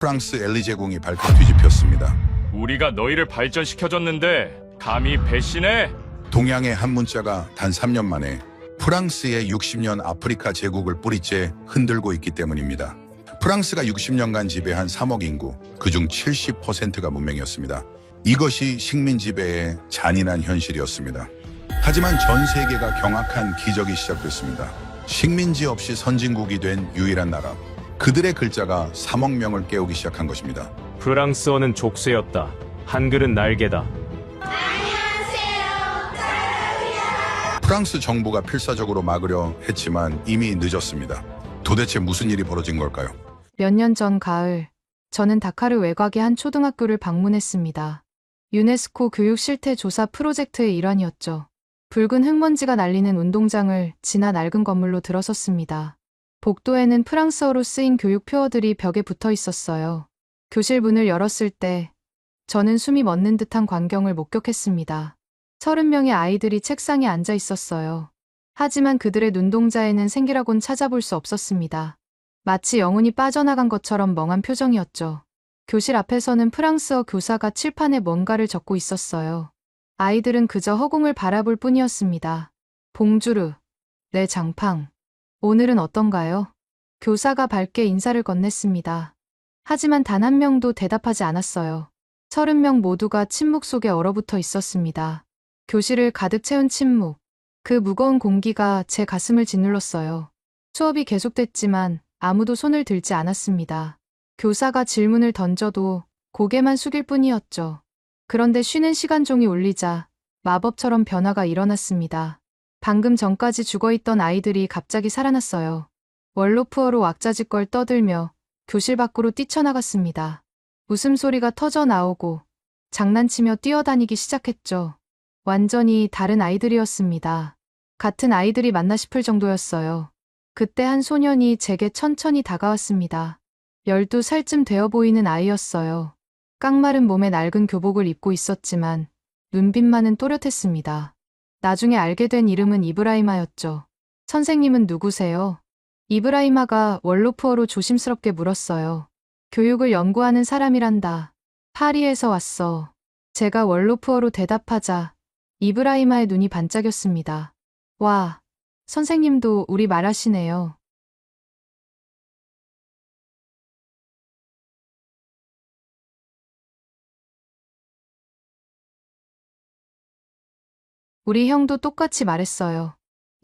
프랑스 엘리제궁이 발칵 뒤집혔습니다. 우리가 너희를 발전시켜줬는데 감히 배신해? 동양의 한 문자가 단 3년 만에 프랑스의 60년 아프리카 제국을 뿌리째 흔들고 있기 때문입니다. 프랑스가 60년간 지배한 3억 인구, 그중 70%가 문명이었습니다. 이것이 식민 지배의 잔인한 현실이었습니다. 하지만 전 세계가 경악한 기적이 시작됐습니다. 식민지 없이 선진국이 된 유일한 나라. 그들의 글자가 3억 명을 깨우기 시작한 것입니다. 프랑스어는 족쇄였다. 한글은 날개다. 프랑스 정부가 필사적으로 막으려 했지만 이미 늦었습니다. 도대체 무슨 일이 벌어진 걸까요? 몇 년 전 가을, 저는 다카르 외곽의 한 초등학교를 방문했습니다. 유네스코 교육 실태 조사 프로젝트의 일환이었죠. 붉은 흙먼지가 날리는 운동장을 지나 낡은 건물로 들어섰습니다. 복도에는 프랑스어로 쓰인 교육 표어들이 벽에 붙어 있었어요. 교실 문을 열었을 때 저는 숨이 멎는 듯한 광경을 목격했습니다. 30명의 아이들이 책상에 앉아 있었어요. 하지만 그들의 눈동자에는 생기라곤 찾아볼 수 없었습니다. 마치 영혼이 빠져나간 것처럼 멍한 표정이었죠. 교실 앞에서는 프랑스어 교사가 칠판에 뭔가를 적고 있었어요. 아이들은 그저 허공을 바라볼 뿐이었습니다. 봉주르, 네 장팡. 오늘은 어떤가요? 교사가 밝게 인사를 건넸습니다. 하지만 단 한 명도 대답하지 않았어요. 30명 모두가 침묵 속에 얼어붙어 있었습니다. 교실을 가득 채운 침묵. 그 무거운 공기가 제 가슴을 짓눌렀어요. 수업이 계속됐지만 아무도 손을 들지 않았습니다. 교사가 질문을 던져도 고개만 숙일 뿐이었죠. 그런데 쉬는 시간 종이 울리자 마법처럼 변화가 일어났습니다. 방금 전까지 죽어있던 아이들이 갑자기 살아났어요. 월로프어로 왁자지껄 떠들며 교실 밖으로 뛰쳐나갔습니다. 웃음소리가 터져 나오고 장난치며 뛰어다니기 시작했죠. 완전히 다른 아이들이었습니다. 같은 아이들이 맞나 싶을 정도였어요. 그때 한 소년이 제게 천천히 다가왔습니다. 12살쯤 되어 보이는 아이였어요. 깡마른 몸에 낡은 교복을 입고 있었지만 눈빛만은 또렷했습니다. 나중에 알게 된 이름은 이브라이마였죠. 선생님은 누구세요? 이브라이마가 월로프어로 조심스럽게 물었어요. 교육을 연구하는 사람이란다. 파리에서 왔어. 제가 월로프어로 대답하자 이브라이마의 눈이 반짝였습니다. 와, 선생님도 우리 말하시네요. 우리 형도 똑같이 말했어요.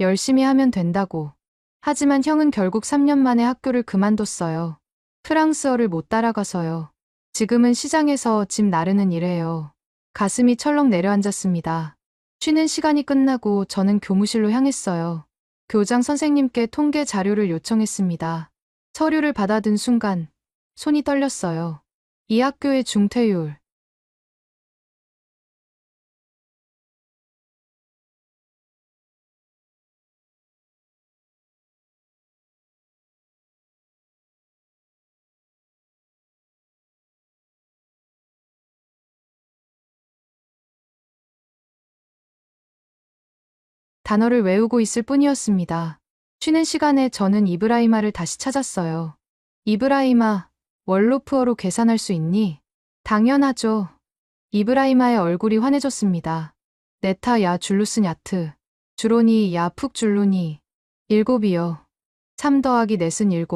열심히 하면 된다고. 하지만 형은 결국 3년 만에 학교를 그만뒀어요. 프랑스어를 못 따라가서요. 지금은 시장에서 집 나르는 일해요. 가슴이 철렁 내려앉았습니다. 쉬는 시간이 끝나고 저는 교무실로 향했어요. 교장 선생님께 통계 자료를 요청했습니다. 서류를 받아든 순간 손이 떨렸어요. 이 학교의 중퇴율. 단어를 외우고 있을 뿐이었습니다. 쉬는 시간에 저는 이브라이마를 다시 찾았어요. 이브라이마, 월로프어로 계산할 수 있니? 당연하죠. 이브라이마의 얼굴이 환해졌습니다. 네타 야 줄루스 야트. 주로니 야 푹 줄루니. 7이요. 3 더하기 4은 7.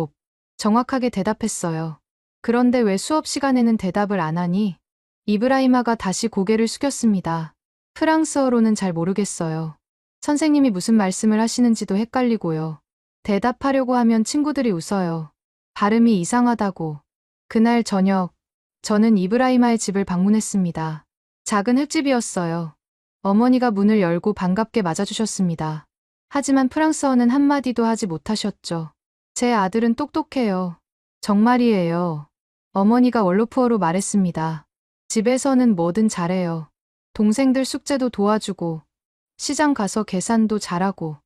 정확하게 대답했어요. 그런데 왜 수업 시간에는 대답을 안 하니? 이브라이마가 다시 고개를 숙였습니다. 프랑스어로는 잘 모르겠어요. 선생님이 무슨 말씀을 하시는지도 헷갈리고요. 대답하려고 하면 친구들이 웃어요. 발음이 이상하다고. 그날 저녁, 저는 이브라이마의 집을 방문했습니다. 작은 흙집이었어요. 어머니가 문을 열고 반갑게 맞아주셨습니다. 하지만 프랑스어는 한마디도 하지 못하셨죠. 제 아들은 똑똑해요. 정말이에요. 어머니가 월로프어로 말했습니다. 집에서는 뭐든 잘해요. 동생들 숙제도 도와주고, 시장 가서 계산도 잘하고.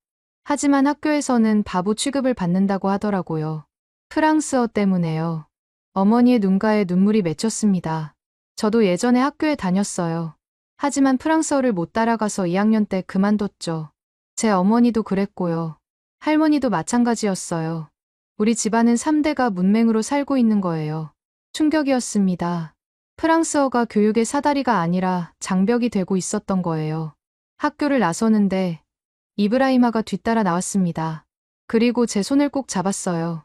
하지만 학교에서는 바보 취급을 받는다고 하더라고요. 프랑스어 때문에요. 어머니의 눈가에 눈물이 맺혔습니다. 저도 예전에 학교에 다녔어요. 하지만 프랑스어를 못 따라가서 2학년 때 그만뒀죠. 제 어머니도 그랬고요. 할머니도 마찬가지였어요. 우리 집안은 3대가 문맹으로 살고 있는 거예요. 충격이었습니다. 프랑스어가 교육의 사다리가 아니라 장벽이 되고 있었던 거예요. 학교를 나서는데 이브라이마가 뒤따라 나왔습니다. 그리고 제 손을 꼭 잡았어요.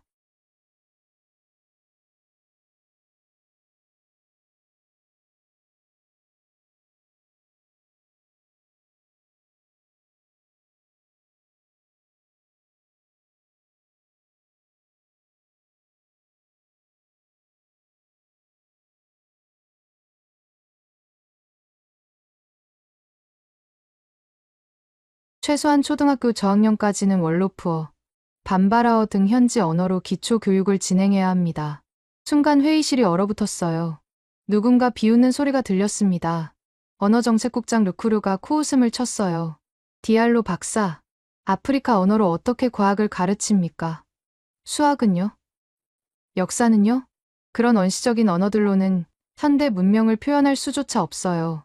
최소한 초등학교 저학년까지는 월로프어, 반바라어 등 현지 언어로 기초 교육을 진행해야 합니다. 순간 회의실이 얼어붙었어요. 누군가 비웃는 소리가 들렸습니다. 언어정책국장 르쿠르가 코웃음을 쳤어요. 디알로 박사, 아프리카 언어로 어떻게 과학을 가르칩니까? 수학은요? 역사는요? 그런 원시적인 언어들로는 현대 문명을 표현할 수조차 없어요.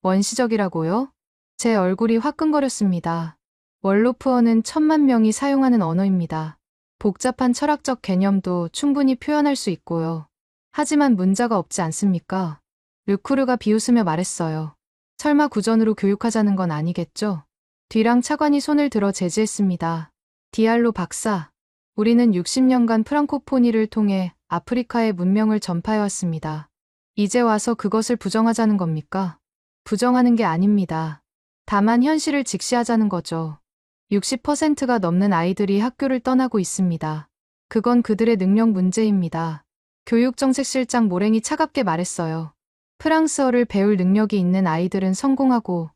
원시적이라고요? 제 얼굴이 화끈거렸습니다. 월로프어는 1000만 명이 사용하는 언어입니다. 복잡한 철학적 개념도 충분히 표현할 수 있고요. 하지만 문자가 없지 않습니까? 르쿠르가 비웃으며 말했어요. 설마 구전으로 교육하자는 건 아니겠죠? 뒤랑 차관이 손을 들어 제지했습니다. 디알로 박사, 우리는 60년간 프랑코포니를 통해 아프리카의 문명을 전파해왔습니다. 이제 와서 그것을 부정하자는 겁니까? 부정하는 게 아닙니다. 다만 현실을 직시하자는 거죠. 60%가 넘는 아이들이 학교를 떠나고 있습니다. 그건 그들의 능력 문제입니다. 교육정책실장 모랭이 차갑게 말했어요. 프랑스어를 배울 능력이 있는 아이들은 성공하고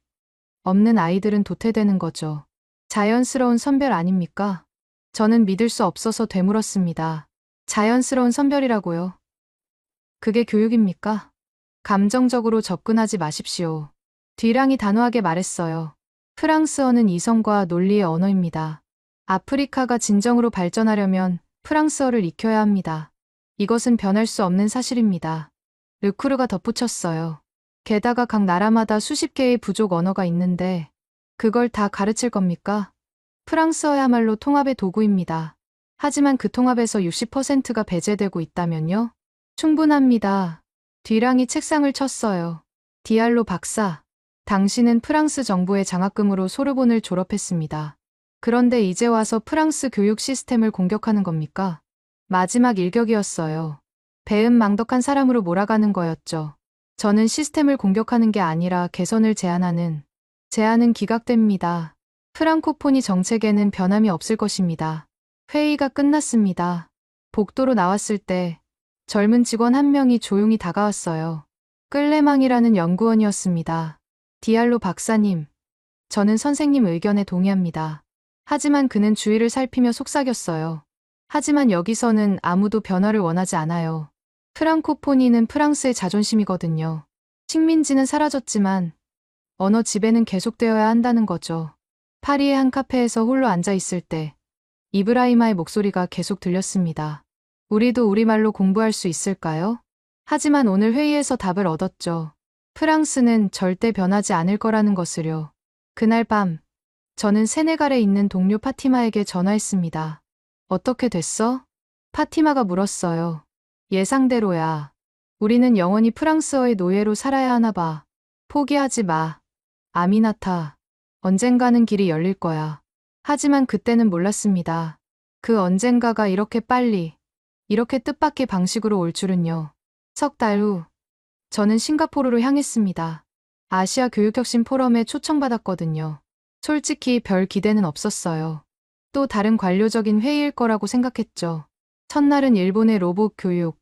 없는 아이들은 도태되는 거죠. 자연스러운 선별 아닙니까? 저는 믿을 수 없어서 되물었습니다. 자연스러운 선별이라고요? 그게 교육입니까? 감정적으로 접근하지 마십시오. 뒤랑이 단호하게 말했어요. 프랑스어는 이성과 논리의 언어입니다. 아프리카가 진정으로 발전하려면 프랑스어를 익혀야 합니다. 이것은 변할 수 없는 사실입니다. 르쿠르가 덧붙였어요. 게다가 각 나라마다 수십 개의 부족 언어가 있는데 그걸 다 가르칠 겁니까? 프랑스어야말로 통합의 도구입니다. 하지만 그 통합에서 60%가 배제되고 있다면요? 충분합니다. 뒤랑이 책상을 쳤어요. 디알로 박사, 당신은 프랑스 정부의 장학금으로 소르본을 졸업했습니다. 그런데 이제 와서 프랑스 교육 시스템을 공격하는 겁니까? 마지막 일격이었어요. 배은망덕한 사람으로 몰아가는 거였죠. 저는 시스템을 공격하는 게 아니라 개선을 제안은 기각됩니다. 프랑코포니 정책에는 변함이 없을 것입니다. 회의가 끝났습니다. 복도로 나왔을 때 젊은 직원 한 명이 조용히 다가왔어요. 끌레망이라는 연구원이었습니다. 디알로 박사님, 저는 선생님 의견에 동의합니다. 하지만 그는 주위를 살피며 속삭였어요. 하지만 여기서는 아무도 변화를 원하지 않아요. 프랑코포니는 프랑스의 자존심이거든요. 식민지는 사라졌지만 언어 지배는 계속되어야 한다는 거죠. 파리의 한 카페에서 홀로 앉아 있을 때 이브라이마의 목소리가 계속 들렸습니다. 우리도 우리말로 공부할 수 있을까요? 하지만 오늘 회의에서 답을 얻었죠. 프랑스는 절대 변하지 않을 거라는 것을요. 그날 밤, 저는 세네갈에 있는 동료 파티마에게 전화했습니다. 어떻게 됐어? 파티마가 물었어요. 예상대로야. 우리는 영원히 프랑스어의 노예로 살아야 하나 봐. 포기하지 마. 아미나타. 언젠가는 길이 열릴 거야. 하지만 그때는 몰랐습니다. 그 언젠가가 이렇게 빨리, 이렇게 뜻밖의 방식으로 올 줄은요. 석 달 후, 저는 싱가포르로 향했습니다. 아시아 교육혁신 포럼에 초청받았거든요. 솔직히 별 기대는 없었어요. 또 다른 관료적인 회의일 거라고 생각했죠. 첫날은 일본의 로봇 교육,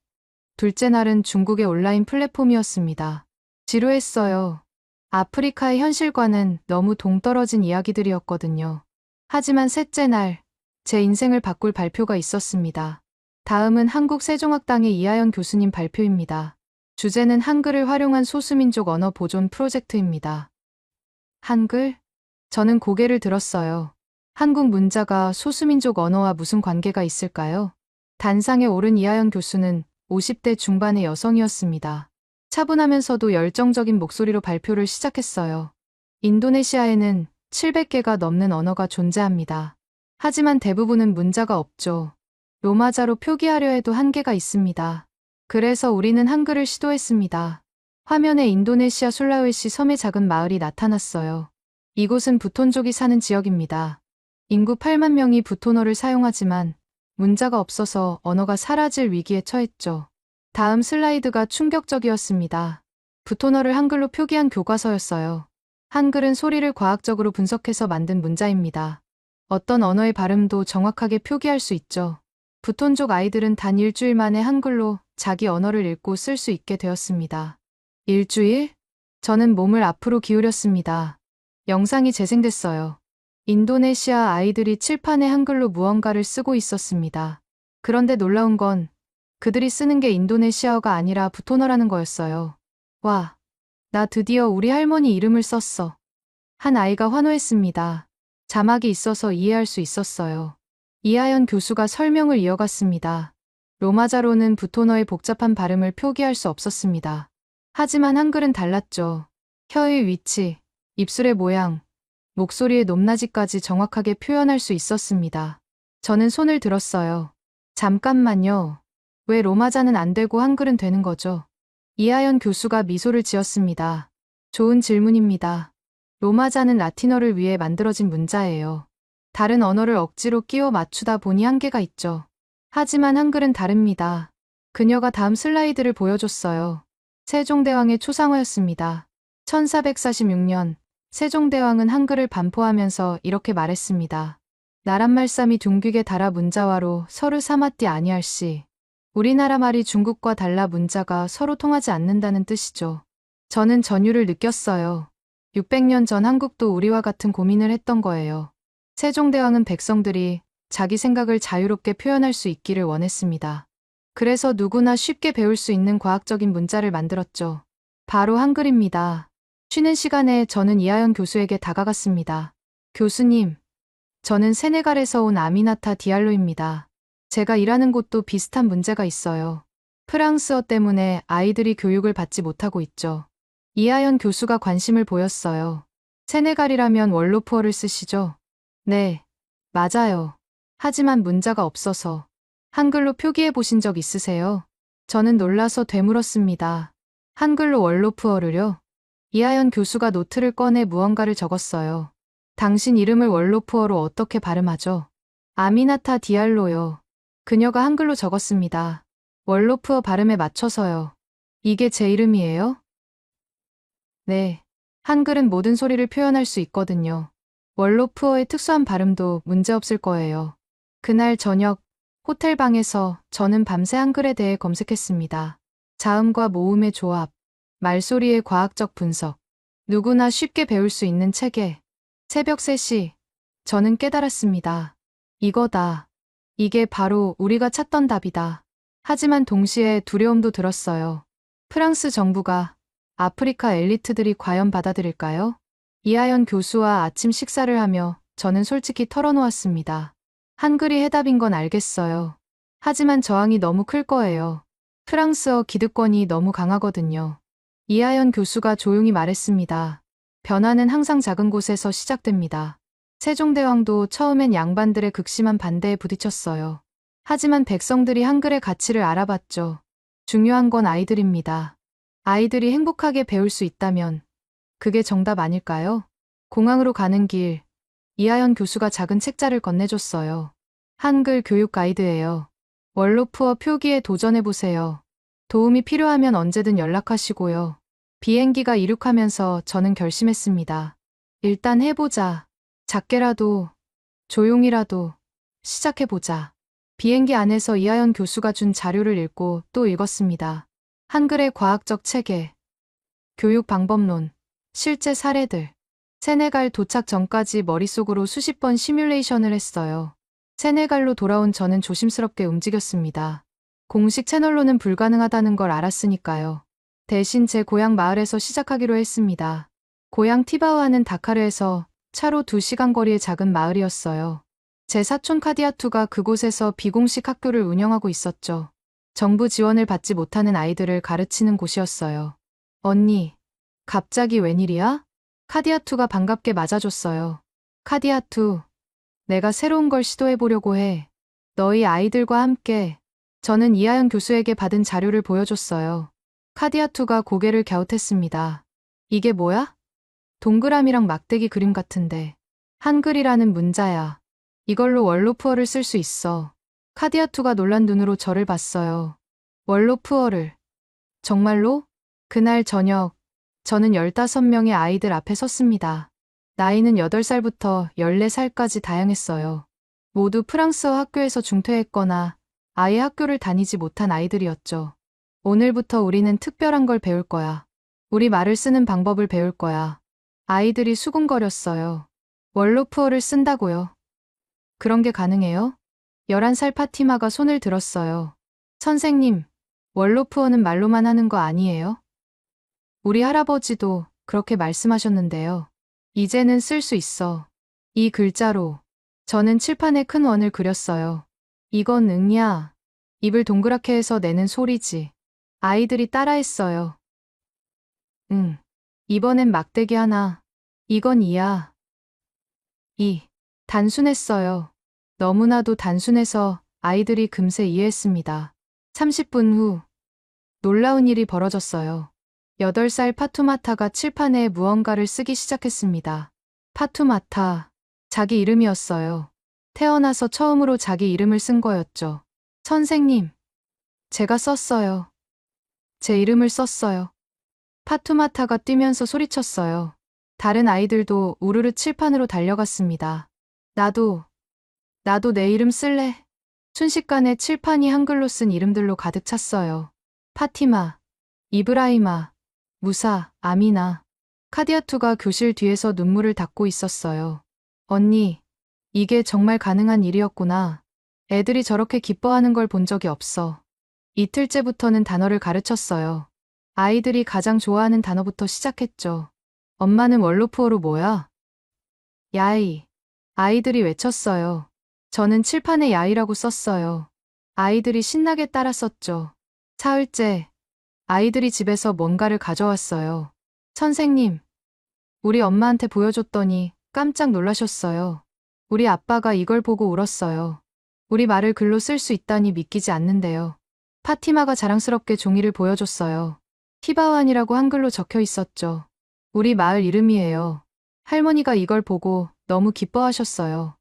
둘째 날은 중국의 온라인 플랫폼이었습니다. 지루했어요. 아프리카의 현실과는 너무 동떨어진 이야기들이었거든요. 하지만 셋째 날, 제 인생을 바꿀 발표가 있었습니다. 다음은 한국 세종학당의 이하연 교수님 발표입니다. 주제는 한글을 활용한 소수민족 언어 보존 프로젝트입니다. 한글? 저는 고개를 들었어요. 한국 문자가 소수민족 언어와 무슨 관계가 있을까요? 단상에 오른 이하연 교수는 50대 중반의 여성이었습니다. 차분하면서도 열정적인 목소리로 발표를 시작했어요. 인도네시아에는 700개가 넘는 언어가 존재합니다. 하지만 대부분은 문자가 없죠. 로마자로 표기하려 해도 한계가 있습니다. 그래서 우리는 한글을 시도했습니다. 화면에 인도네시아 술라웨시 섬의 작은 마을이 나타났어요. 이곳은 부톤족이 사는 지역입니다. 인구 8만 명이 부톤어를 사용하지만 문자가 없어서 언어가 사라질 위기에 처했죠. 다음 슬라이드가 충격적이었습니다. 부톤어를 한글로 표기한 교과서였어요. 한글은 소리를 과학적으로 분석해서 만든 문자입니다. 어떤 언어의 발음도 정확하게 표기할 수 있죠. 부톤족 아이들은 단 일주일 만에 한글로 자기 언어를 읽고 쓸 수 있게 되었습니다. 일주일? 저는 몸을 앞으로 기울였습니다. 영상이 재생됐어요. 인도네시아 아이들이 칠판에 한글로 무언가를 쓰고 있었습니다. 그런데 놀라운 건 그들이 쓰는 게 인도네시아어가 아니라 부톤어라는 거였어요. 와, 나 드디어 우리 할머니 이름을 썼어. 한 아이가 환호했습니다. 자막이 있어서 이해할 수 있었어요. 이하연 교수가 설명을 이어갔습니다. 로마자로는 부톤어의 복잡한 발음을 표기할 수 없었습니다. 하지만 한글은 달랐죠. 혀의 위치, 입술의 모양, 목소리의 높낮이까지 정확하게 표현할 수 있었습니다. 저는 손을 들었어요. 잠깐만요. 왜 로마자는 안 되고 한글은 되는 거죠? 이하연 교수가 미소를 지었습니다. 좋은 질문입니다. 로마자는 라틴어를 위해 만들어진 문자예요. 다른 언어를 억지로 끼워 맞추다 보니 한계가 있죠. 하지만 한글은 다릅니다. 그녀가 다음 슬라이드를 보여줬어요. 세종대왕의 초상화였습니다. 1446년 세종대왕은 한글을 반포하면서 이렇게 말했습니다. 나란말싸미 둥귀게 달아 문자와로 서로 사마띠 아니할시. 우리나라 말이 중국과 달라 문자가 서로 통하지 않는다는 뜻이죠. 저는 전율을 느꼈어요. 600년 전 한국도 우리와 같은 고민을 했던 거예요. 세종대왕은 백성들이 자기 생각을 자유롭게 표현할 수 있기를 원했습니다. 그래서 누구나 쉽게 배울 수 있는 과학적인 문자를 만들었죠. 바로 한글입니다. 쉬는 시간에 저는 이하연 교수에게 다가갔습니다. 교수님, 저는 세네갈에서 온 아미나타 디알로입니다. 제가 일하는 곳도 비슷한 문제가 있어요. 프랑스어 때문에 아이들이 교육을 받지 못하고 있죠. 이하연 교수가 관심을 보였어요. 세네갈이라면 월로프어를 쓰시죠? 네, 맞아요. 하지만 문자가 없어서. 한글로 표기해 보신 적 있으세요? 저는 놀라서 되물었습니다. 한글로 월로프어를요? 이하연 교수가 노트를 꺼내 무언가를 적었어요. 당신 이름을 월로프어로 어떻게 발음하죠? 아미나타 디알로요. 그녀가 한글로 적었습니다. 월로프어 발음에 맞춰서요. 이게 제 이름이에요? 네. 한글은 모든 소리를 표현할 수 있거든요. 월로프어의 특수한 발음도 문제없을 거예요. 그날 저녁 호텔방에서 저는 밤새 한글에 대해 검색했습니다. 자음과 모음의 조합, 말소리의 과학적 분석, 누구나 쉽게 배울 수 있는 체계. 새벽 3시, 저는 깨달았습니다. 이거다. 이게 바로 우리가 찾던 답이다. 하지만 동시에 두려움도 들었어요. 프랑스 정부가 아프리카 엘리트들이 과연 받아들일까요? 이하연 교수와 아침 식사를 하며 저는 솔직히 털어놓았습니다. 한글이 해답인 건 알겠어요. 하지만 저항이 너무 클 거예요. 프랑스어 기득권이 너무 강하거든요. 이하연 교수가 조용히 말했습니다. 변화는 항상 작은 곳에서 시작됩니다. 세종대왕도 처음엔 양반들의 극심한 반대에 부딪혔어요. 하지만 백성들이 한글의 가치를 알아봤죠. 중요한 건 아이들입니다. 아이들이 행복하게 배울 수 있다면 그게 정답 아닐까요? 공항으로 가는 길, 이하연 교수가 작은 책자를 건네줬어요. 한글 교육 가이드예요. 월로프어 표기에 도전해보세요. 도움이 필요하면 언제든 연락하시고요. 비행기가 이륙하면서 저는 결심했습니다. 일단 해보자. 작게라도, 조용히라도 시작해보자. 비행기 안에서 이하연 교수가 준 자료를 읽고 또 읽었습니다. 한글의 과학적 체계, 교육 방법론, 실제 사례들. 세네갈 도착 전까지 머릿속으로 수십 번 시뮬레이션을 했어요. 세네갈로 돌아온 저는 조심스럽게 움직였습니다. 공식 채널로는 불가능하다는 걸 알았으니까요. 대신 제 고향 마을에서 시작하기로 했습니다. 고향 티바우아는 다카르에서 차로 2시간 거리의 작은 마을이었어요. 제 사촌 카디아투가 그곳에서 비공식 학교를 운영하고 있었죠. 정부 지원을 받지 못하는 아이들을 가르치는 곳이었어요. 언니, 갑자기 웬일이야? 카디아투가 반갑게 맞아줬어요. 카디아투, 내가 새로운 걸 시도해보려고 해. 너희 아이들과 함께 저는 이하연 교수에게 받은 자료를 보여줬어요. 카디아투가 고개를 갸웃했습니다. 이게 뭐야? 동그라미랑 막대기 그림 같은데. 한글이라는 문자야. 이걸로 원로푸어를 쓸 수 있어. 카디아투가 놀란 눈으로 저를 봤어요. 원로푸어를. 정말로? 그날 저녁, 저는 15명의 아이들 앞에 섰습니다. 나이는 8살부터 14살까지 다양했어요. 모두 프랑스어 학교에서 중퇴했거나 아예 학교를 다니지 못한 아이들이었죠. 오늘부터 우리는 특별한 걸 배울 거야. 우리 말을 쓰는 방법을 배울 거야. 아이들이 수군거렸어요. 원로푸어를 쓴다고요. 그런 게 가능해요? 11살 파티마가 손을 들었어요. 선생님, 원로푸어는 말로만 하는 거 아니에요? 우리 할아버지도 그렇게 말씀하셨는데요. 이제는 쓸 수 있어. 이 글자로. 저는 칠판에 큰 원을 그렸어요. 이건 응야. 입을 동그랗게 해서 내는 소리지. 아이들이 따라했어요. 응. 이번엔 막대기 하나. 이건 이야. 이. 단순했어요. 너무나도 단순해서 아이들이 금세 이해했습니다. 30분 후. 놀라운 일이 벌어졌어요. 8살 파투마타가 칠판에 무언가를 쓰기 시작했습니다. 파투마타. 자기 이름이었어요. 태어나서 처음으로 자기 이름을 쓴 거였죠. 선생님. 제가 썼어요. 제 이름을 썼어요. 파투마타가 뛰면서 소리쳤어요. 다른 아이들도 우르르 칠판으로 달려갔습니다. 나도 내 이름 쓸래. 순식간에 칠판이 한글로 쓴 이름들로 가득 찼어요. 파티마, 이브라이마, 무사, 아미나. 카디아투가 교실 뒤에서 눈물을 닦고 있었어요. 언니, 이게 정말 가능한 일이었구나. 애들이 저렇게 기뻐하는 걸 본 적이 없어. 이틀째부터는 단어를 가르쳤어요. 아이들이 가장 좋아하는 단어부터 시작했죠. 엄마는 원로푸어로 뭐야? 야이. 아이들이 외쳤어요. 저는 칠판에 야이라고 썼어요. 아이들이 신나게 따라 썼죠. 사흘째, 아이들이 집에서 뭔가를 가져왔어요. 선생님, 우리 엄마한테 보여줬더니 깜짝 놀라셨어요. 우리 아빠가 이걸 보고 울었어요. 우리 말을 글로 쓸 수 있다니 믿기지 않는데요. 파티마가 자랑스럽게 종이를 보여줬어요. 히바완이라고 한글로 적혀 있었죠. 우리 마을 이름이에요. 할머니가 이걸 보고 너무 기뻐하셨어요.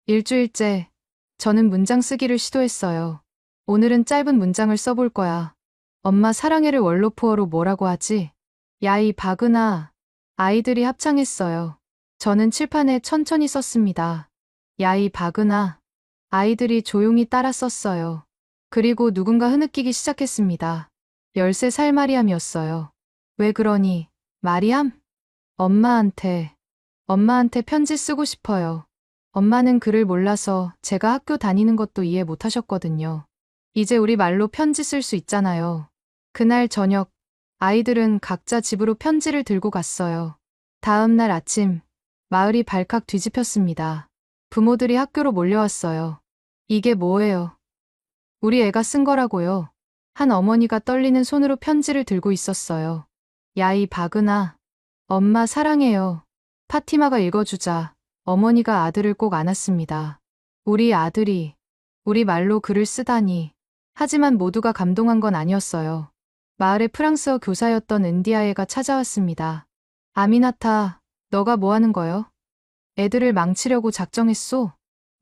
일주일째, 저는 문장 쓰기를 시도했어요. 오늘은 짧은 문장을 써볼 거야. 엄마 사랑해를 원로푸어로 뭐라고 하지? 야이 바그나. 아이들이 합창했어요. 저는 칠판에 천천히 썼습니다. 야이 바그나. 아이들이 조용히 따라 썼어요. 그리고 누군가 흐느끼기 시작했습니다. 13살 마리암이었어요. 왜 그러니? 마리암? 엄마한테 편지 쓰고 싶어요. 엄마는 글을 몰라서 제가 학교 다니는 것도 이해 못 하셨거든요. 이제 우리 말로 편지 쓸 수 있잖아요. 그날 저녁, 아이들은 각자 집으로 편지를 들고 갔어요. 다음 날 아침, 마을이 발칵 뒤집혔습니다. 부모들이 학교로 몰려왔어요. 이게 뭐예요? 우리 애가 쓴 거라고요. 한 어머니가 떨리는 손으로 편지를 들고 있었어요. 야이 바그나. 엄마 사랑해요. 파티마가 읽어주자 어머니가 아들을 꼭 안았습니다. 우리 아들이 우리 말로 글을 쓰다니. 하지만 모두가 감동한 건 아니었어요. 마을의 프랑스어 교사였던 은디아에가 찾아왔습니다. 아미나타, 너가 뭐 하는 거요? 애들을 망치려고 작정했소?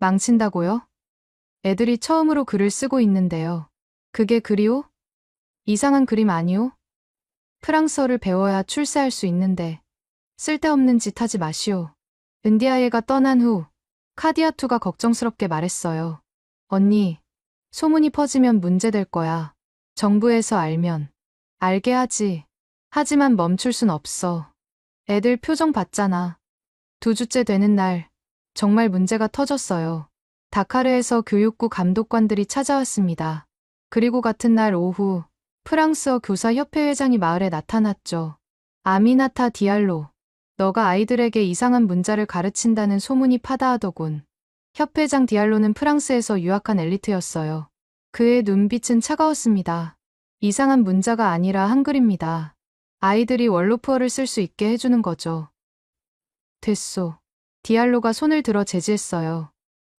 망친다고요? 애들이 처음으로 글을 쓰고 있는데요. 그게 글이오? 이상한 그림 아니오? 프랑스어를 배워야 출세할 수 있는데 쓸데없는 짓 하지 마시오. 은디아예가 떠난 후 카디아투가 걱정스럽게 말했어요. 언니, 소문이 퍼지면 문제될 거야. 정부에서 알면. 알게 하지. 하지만 멈출 순 없어. 애들 표정 봤잖아. 2주째 되는 날 정말 문제가 터졌어요. 다카르에서 교육부 감독관들이 찾아왔습니다. 그리고 같은 날 오후 프랑스어 교사협회 회장이 마을에 나타났죠. 아미나타 디알로, 너가 아이들에게 이상한 문자를 가르친다는 소문이 파다하더군. 협회장 디알로는 프랑스에서 유학한 엘리트였어요. 그의 눈빛은 차가웠습니다. 이상한 문자가 아니라 한글입니다. 아이들이 원로푸어를 쓸 수 있게 해주는 거죠. 됐소. 디알로가 손을 들어 제지했어요.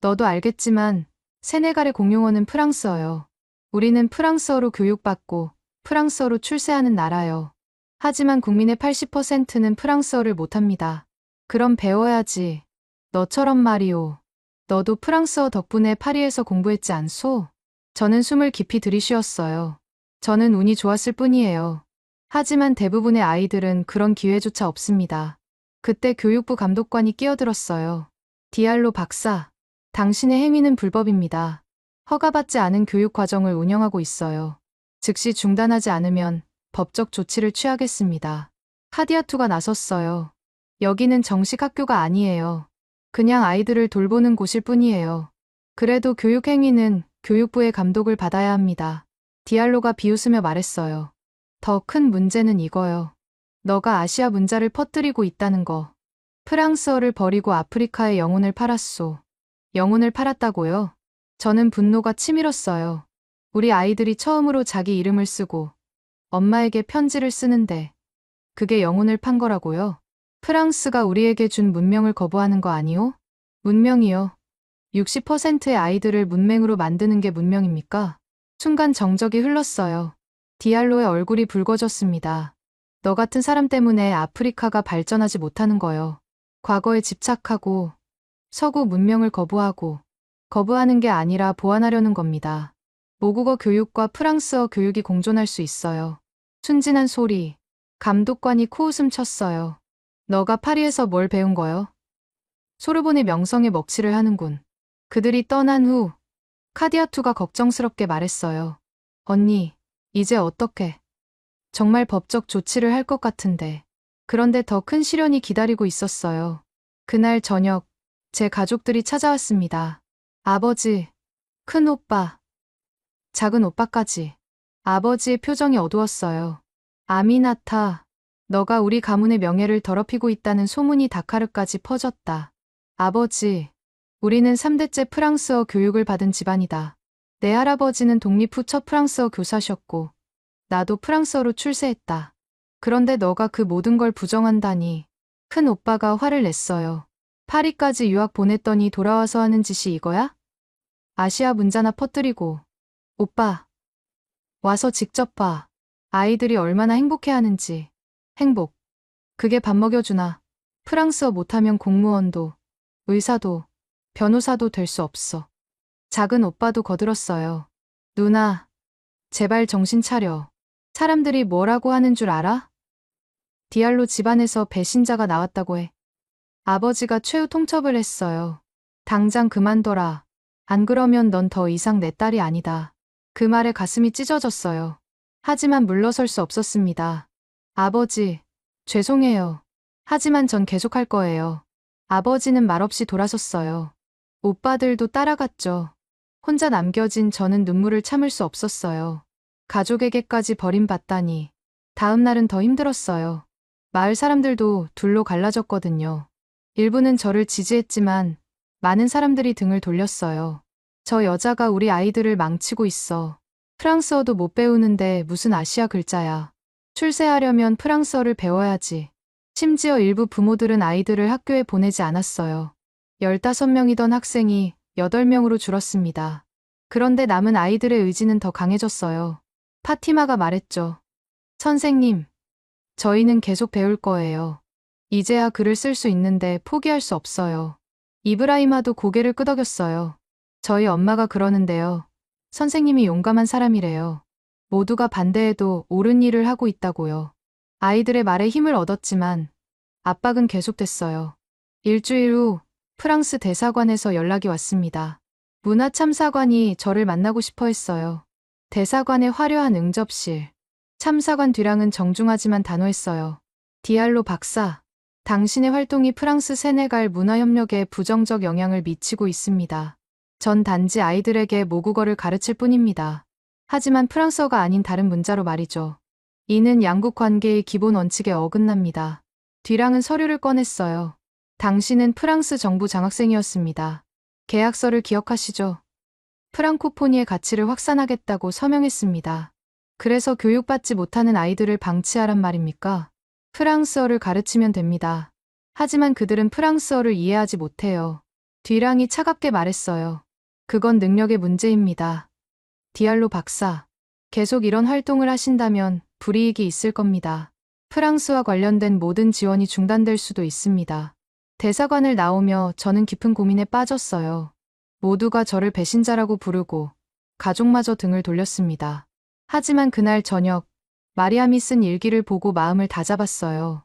너도 알겠지만 세네갈의 공용어는 프랑스어요. 우리는 프랑스어로 교육받고 프랑스어로 출세하는 나라요. 하지만 국민의 80%는 프랑스어를 못합니다. 그럼 배워야지. 너처럼 말이오. 너도 프랑스어 덕분에 파리에서 공부했지 않소? 저는 숨을 깊이 들이쉬었어요. 저는 운이 좋았을 뿐이에요. 하지만 대부분의 아이들은 그런 기회조차 없습니다. 그때 교육부 감독관이 끼어들었어요. 디알로 박사, 당신의 행위는 불법입니다. 허가받지 않은 교육 과정을 운영하고 있어요. 즉시 중단하지 않으면 법적 조치를 취하겠습니다. 카디아투가 나섰어요. 여기는 정식 학교가 아니에요. 그냥 아이들을 돌보는 곳일 뿐이에요. 그래도 교육 행위는 교육부의 감독을 받아야 합니다. 디알로가 비웃으며 말했어요. 더 큰 문제는 이거요. 너가 아시아 문자를 퍼뜨리고 있다는 거. 프랑스어를 버리고 아프리카의 영혼을 팔았소. 영혼을 팔았다고요? 저는 분노가 치밀었어요. 우리 아이들이 처음으로 자기 이름을 쓰고 엄마에게 편지를 쓰는데 그게 영혼을 판 거라고요? 프랑스가 우리에게 준 문명을 거부하는 거 아니오? 문명이요. 60%의 아이들을 문맹으로 만드는 게 문명입니까? 순간 정적이 흘렀어요. 디알로의 얼굴이 붉어졌습니다. 너 같은 사람 때문에 아프리카가 발전하지 못하는 거요. 과거에 집착하고 서구 문명을 거부하는 게 아니라 보완하려는 겁니다. 모국어 교육과 프랑스어 교육이 공존할 수 있어요. 순진한 소리. 감독관이 코웃음 쳤어요. 너가 파리에서 뭘 배운 거요? 소르본의 명성에 먹칠을 하는군. 그들이 떠난 후 카디아투가 걱정스럽게 말했어요. 언니, 이제 어떡해? 정말 법적 조치를 할 것 같은데. 그런데 더 큰 시련이 기다리고 있었어요. 그날 저녁, 제 가족들이 찾아왔습니다. 아버지, 큰 오빠, 작은 오빠까지. 아버지의 표정이 어두웠어요. 아미나타, 너가 우리 가문의 명예를 더럽히고 있다는 소문이 다카르까지 퍼졌다. 아버지, 우리는 3대째 프랑스어 교육을 받은 집안이다. 내 할아버지는 독립 후 첫 프랑스어 교사셨고, 나도 프랑스어로 출세했다. 그런데 너가 그 모든 걸 부정한다니. 큰 오빠가 화를 냈어요. 파리까지 유학 보냈더니 돌아와서 하는 짓이 이거야? 아시아 문자나 퍼뜨리고. 오빠, 와서 직접 봐. 아이들이 얼마나 행복해하는지. 행복. 그게 밥 먹여주나. 프랑스어 못하면 공무원도, 의사도, 변호사도 될 수 없어. 작은 오빠도 거들었어요. 누나, 제발 정신 차려. 사람들이 뭐라고 하는 줄 알아? 디알로 집안에서 배신자가 나왔다고 해. 아버지가 최후 통첩을 했어요. 당장 그만둬라. 안 그러면 넌 더 이상 내 딸이 아니다. 그 말에 가슴이 찢어졌어요. 하지만 물러설 수 없었습니다. 아버지, 죄송해요. 하지만 전 계속할 거예요. 아버지는 말없이 돌아섰어요. 오빠들도 따라갔죠. 혼자 남겨진 저는 눈물을 참을 수 없었어요. 가족에게까지 버림받다니. 다음 날은 더 힘들었어요. 마을 사람들도 둘로 갈라졌거든요. 일부는 저를 지지했지만 많은 사람들이 등을 돌렸어요. 저 여자가 우리 아이들을 망치고 있어. 프랑스어도 못 배우는데 무슨 아시아 글자야. 출세하려면 프랑스어를 배워야지. 심지어 일부 부모들은 아이들을 학교에 보내지 않았어요. 15명이던 학생이 8명으로 줄었습니다. 그런데 남은 아이들의 의지는 더 강해졌어요. 파티마가 말했죠. 선생님, 저희는 계속 배울 거예요. 이제야 글을 쓸 수 있는데 포기할 수 없어요. 이브라이마도 고개를 끄덕였어요. 저희 엄마가 그러는데요. 선생님이 용감한 사람이래요. 모두가 반대해도 옳은 일을 하고 있다고요. 아이들의 말에 힘을 얻었지만 압박은 계속됐어요. 일주일 후 프랑스 대사관에서 연락이 왔습니다. 문화참사관이 저를 만나고 싶어 했어요. 대사관의 화려한 응접실. 참사관 뒤랑은 정중하지만 단호했어요. 디알로 박사, 당신의 활동이 프랑스 세네갈 문화협력에 부정적 영향을 미치고 있습니다. 전 단지 아이들에게 모국어를 가르칠 뿐입니다. 하지만 프랑스어가 아닌 다른 문자로 말이죠. 이는 양국 관계의 기본 원칙에 어긋납니다. 뒤랑은 서류를 꺼냈어요. 당신은 프랑스 정부 장학생이었습니다. 계약서를 기억하시죠? 프랑코포니의 가치를 확산하겠다고 서명했습니다. 그래서 교육받지 못하는 아이들을 방치하란 말입니까? 프랑스어를 가르치면 됩니다. 하지만 그들은 프랑스어를 이해하지 못해요. 뒤랑이 차갑게 말했어요. 그건 능력의 문제입니다. 디알로 박사. 계속 이런 활동을 하신다면 불이익이 있을 겁니다. 프랑스와 관련된 모든 지원이 중단될 수도 있습니다. 대사관을 나오며 저는 깊은 고민에 빠졌어요. 모두가 저를 배신자라고 부르고 가족마저 등을 돌렸습니다. 하지만 그날 저녁 마리암이 쓴 일기를 보고 마음을 다잡았어요.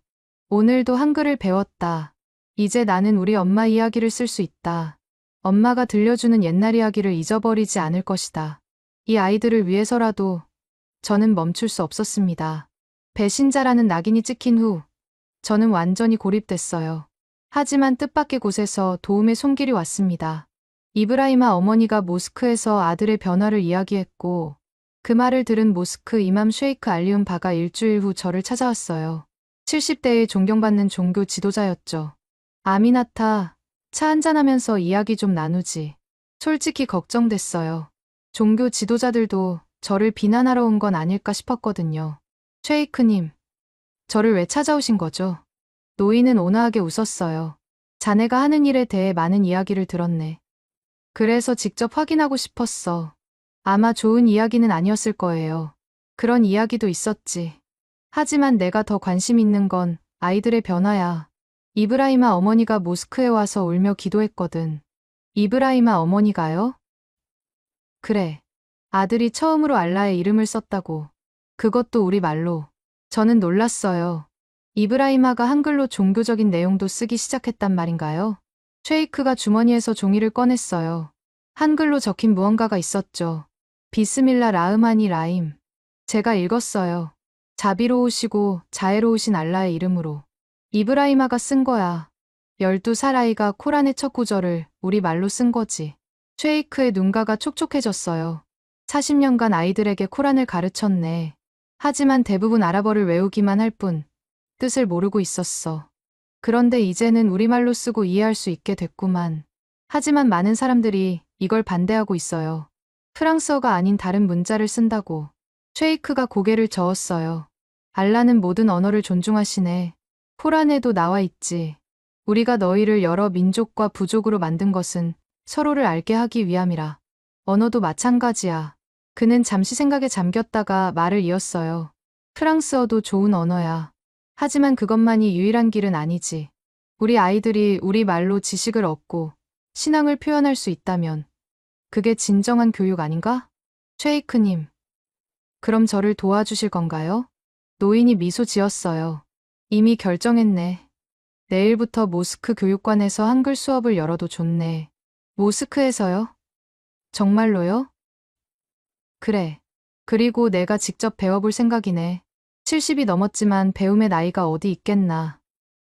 오늘도 한글을 배웠다. 이제 나는 우리 엄마 이야기를 쓸 수 있다. 엄마가 들려주는 옛날 이야기를 잊어버리지 않을 것이다. 이 아이들을 위해서라도 저는 멈출 수 없었습니다. 배신자라는 낙인이 찍힌 후 저는 완전히 고립됐어요. 하지만 뜻밖의 곳에서 도움의 손길이 왔습니다. 이브라이마 어머니가 모스크에서 아들의 변화를 이야기했고 그 말을 들은 모스크 이맘 쉐이크 알리움 바가 일주일 후 저를 찾아왔어요. 70대의 존경받는 종교 지도자였죠. 아미나타, 차 한잔하면서 이야기 좀 나누지. 솔직히 걱정됐어요. 종교 지도자들도 저를 비난하러 온 건 아닐까 싶었거든요. 쉐이크님, 저를 왜 찾아오신 거죠? 노인은 온화하게 웃었어요. 자네가 하는 일에 대해 많은 이야기를 들었네. 그래서 직접 확인하고 싶었어. 아마 좋은 이야기는 아니었을 거예요. 그런 이야기도 있었지. 하지만 내가 더 관심 있는 건 아이들의 변화야. 이브라이마 어머니가 모스크에 와서 울며 기도했거든. 이브라이마 어머니가요? 그래. 아들이 처음으로 알라의 이름을 썼다고. 그것도 우리 말로. 저는 놀랐어요. 이브라이마가 한글로 종교적인 내용도 쓰기 시작했단 말인가요? 쉐이크가 주머니에서 종이를 꺼냈어요. 한글로 적힌 무언가가 있었죠. 비스밀라 라흐마니 라임. 제가 읽었어요. 자비로우시고 자애로우신 알라의 이름으로. 이브라이마가 쓴 거야. 12살 아이가 코란의 첫 구절을 우리 말로 쓴 거지. 쉐이크의 눈가가 촉촉해졌어요. 40년간 아이들에게 코란을 가르쳤네. 하지만 대부분 아랍어를 외우기만 할 뿐 뜻을 모르고 있었어. 그런데 이제는 우리말로 쓰고 이해할 수 있게 됐구만. 하지만 많은 사람들이 이걸 반대하고 있어요. 프랑스어가 아닌 다른 문자를 쓴다고. 쉐이크가 고개를 저었어요. 알라는 모든 언어를 존중하시네. 코란에도 나와 있지. 우리가 너희를 여러 민족과 부족으로 만든 것은 서로를 알게 하기 위함이라. 언어도 마찬가지야. 그는 잠시 생각에 잠겼다가 말을 이었어요. 프랑스어도 좋은 언어야. 하지만 그것만이 유일한 길은 아니지. 우리 아이들이 우리 말로 지식을 얻고 신앙을 표현할 수 있다면 그게 진정한 교육 아닌가? 쉐이크님, 그럼 저를 도와주실 건가요? 노인이 미소 지었어요. 이미 결정했네. 내일부터 모스크 교육관에서 한글 수업을 열어도 좋네. 모스크에서요? 정말로요? 그래. 그리고 내가 직접 배워볼 생각이네. 70이 넘었지만 배움의 나이가 어디 있겠나.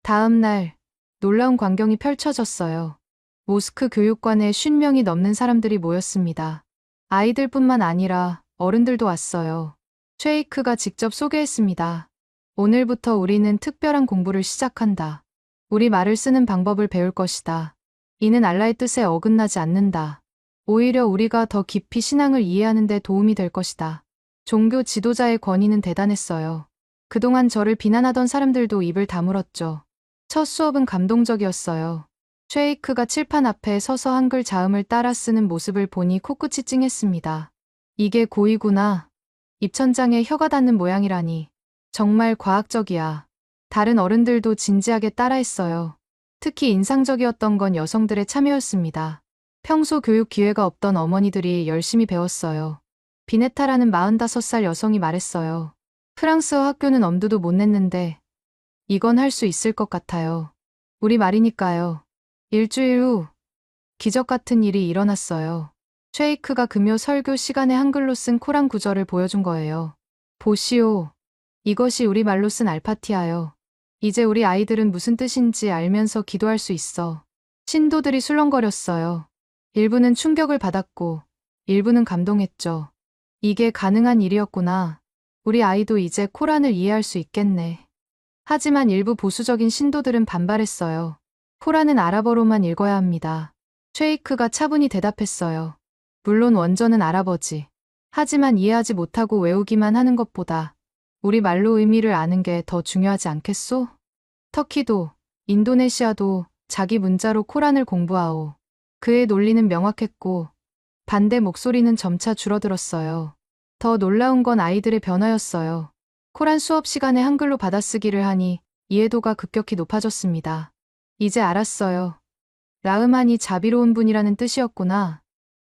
다음 날 놀라운 광경이 펼쳐졌어요. 모스크 교육관에 50명이 넘는 사람들이 모였습니다. 아이들뿐만 아니라 어른들도 왔어요. 쉐이크가 직접 소개했습니다. 오늘부터 우리는 특별한 공부를 시작한다. 우리 말을 쓰는 방법을 배울 것이다. 이는 알라의 뜻에 어긋나지 않는다. 오히려 우리가 더 깊이 신앙을 이해하는 데 도움이 될 것이다. 종교 지도자의 권위는 대단했어요. 그동안 저를 비난하던 사람들도 입을 다물었죠. 첫 수업은 감동적이었어요. 쉐이크가 칠판 앞에 서서 한글 자음을 따라 쓰는 모습을 보니 코끝이 찡했습니다. 이게 고의구나. 입천장에 혀가 닿는 모양이라니. 정말 과학적이야. 다른 어른들도 진지하게 따라했어요. 특히 인상적이었던 건 여성들의 참여였습니다. 평소 교육 기회가 없던 어머니들이 열심히 배웠어요. 비네타라는 45살 여성이 말했어요. 프랑스어 학교는 엄두도 못 냈는데 이건 할 수 있을 것 같아요. 우리 말이니까요. 일주일 후 기적 같은 일이 일어났어요. 쉐이크가 금요 설교 시간에 한글로 쓴 코란 구절을 보여준 거예요. 보시오. 이것이 우리 말로 쓴 알파티아요. 이제 우리 아이들은 무슨 뜻인지 알면서 기도할 수 있어. 신도들이 술렁거렸어요. 일부는 충격을 받았고 일부는 감동했죠. 이게 가능한 일이었구나. 우리 아이도 이제 코란을 이해할 수 있겠네. 하지만 일부 보수적인 신도들은 반발했어요. 코란은 아랍어로만 읽어야 합니다. 쉐이크가 차분히 대답했어요. 물론 원전은 아랍어지. 하지만 이해하지 못하고 외우기만 하는 것보다 우리 말로 의미를 아는 게 더 중요하지 않겠소? 터키도, 인도네시아도 자기 문자로 코란을 공부하오. 그의 논리는 명확했고 반대 목소리는 점차 줄어들었어요. 더 놀라운 건 아이들의 변화였어요. 코란 수업 시간에 한글로 받아쓰기를 하니 이해도가 급격히 높아졌습니다. 이제 알았어요. 라흐만이 자비로운 분이라는 뜻이었구나.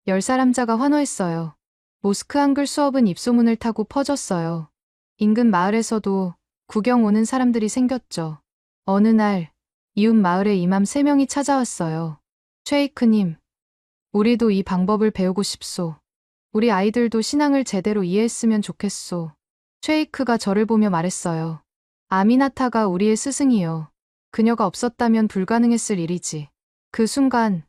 10살 남자가 환호했어요. 모스크 한글 수업은 입소문을 타고 퍼졌어요. 인근 마을에서도 구경 오는 사람들이 생겼죠. 어느 날 이웃 마을에 이맘 3명이 찾아왔어요. 쉐이크님, 우리도 이 방법을 배우고 싶소. 우리 아이들도 신앙을 제대로 이해했으면 좋겠소. 쉐이크가 저를 보며 말했어요. 아미나타가 우리의 스승이요. 그녀가 없었다면 불가능했을 일이지. 그 순간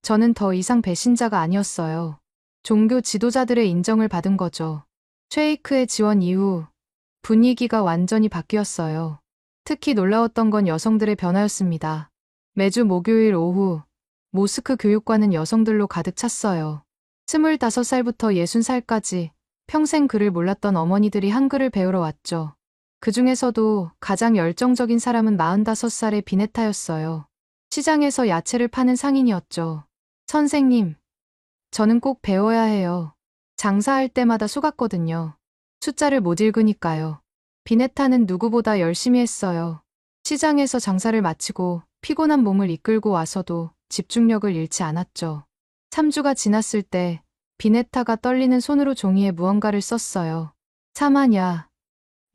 저는 더 이상 배신자가 아니었어요. 종교 지도자들의 인정을 받은 거죠. 쉐이크의 지원 이후 분위기가 완전히 바뀌었어요. 특히 놀라웠던 건 여성들의 변화였습니다. 매주 목요일 오후 모스크 교육관은 여성들로 가득 찼어요. 25살부터 60살까지 평생 글을 몰랐던 어머니들이 한글을 배우러 왔죠. 그 중에서도 가장 열정적인 사람은 45살의 비네타였어요. 시장에서 야채를 파는 상인이었죠. 선생님, 저는 꼭 배워야 해요. 장사할 때마다 속았거든요. 숫자를 못 읽으니까요. 비네타는 누구보다 열심히 했어요. 시장에서 장사를 마치고 피곤한 몸을 이끌고 와서도 집중력을 잃지 않았죠. 3주가 지났을 때 비네타가 떨리는 손으로 종이에 무언가를 썼어요. 사마냐,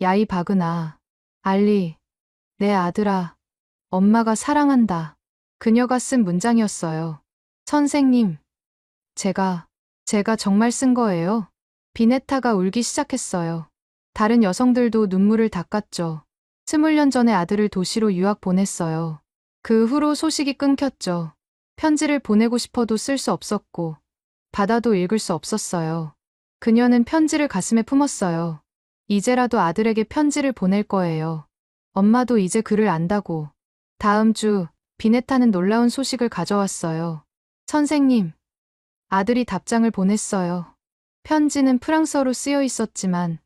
야이 바그나, 알리, 내 아들아, 엄마가 사랑한다. 그녀가 쓴 문장이었어요. 선생님, 제가 정말 쓴 거예요. 비네타가 울기 시작했어요. 다른 여성들도 눈물을 닦았죠. 20년 전에 아들을 도시로 유학 보냈어요. 그 후로 소식이 끊겼죠. 편지를 보내고 싶어도 쓸 수 없었고, 받아도 읽을 수 없었어요. 그녀는 편지를 가슴에 품었어요. 이제라도 아들에게 편지를 보낼 거예요. 엄마도 이제 글을 안다고. 다음 주, 비네타는 놀라운 소식을 가져왔어요. 선생님, 아들이 답장을 보냈어요. 편지는 프랑스어로 쓰여 있었지만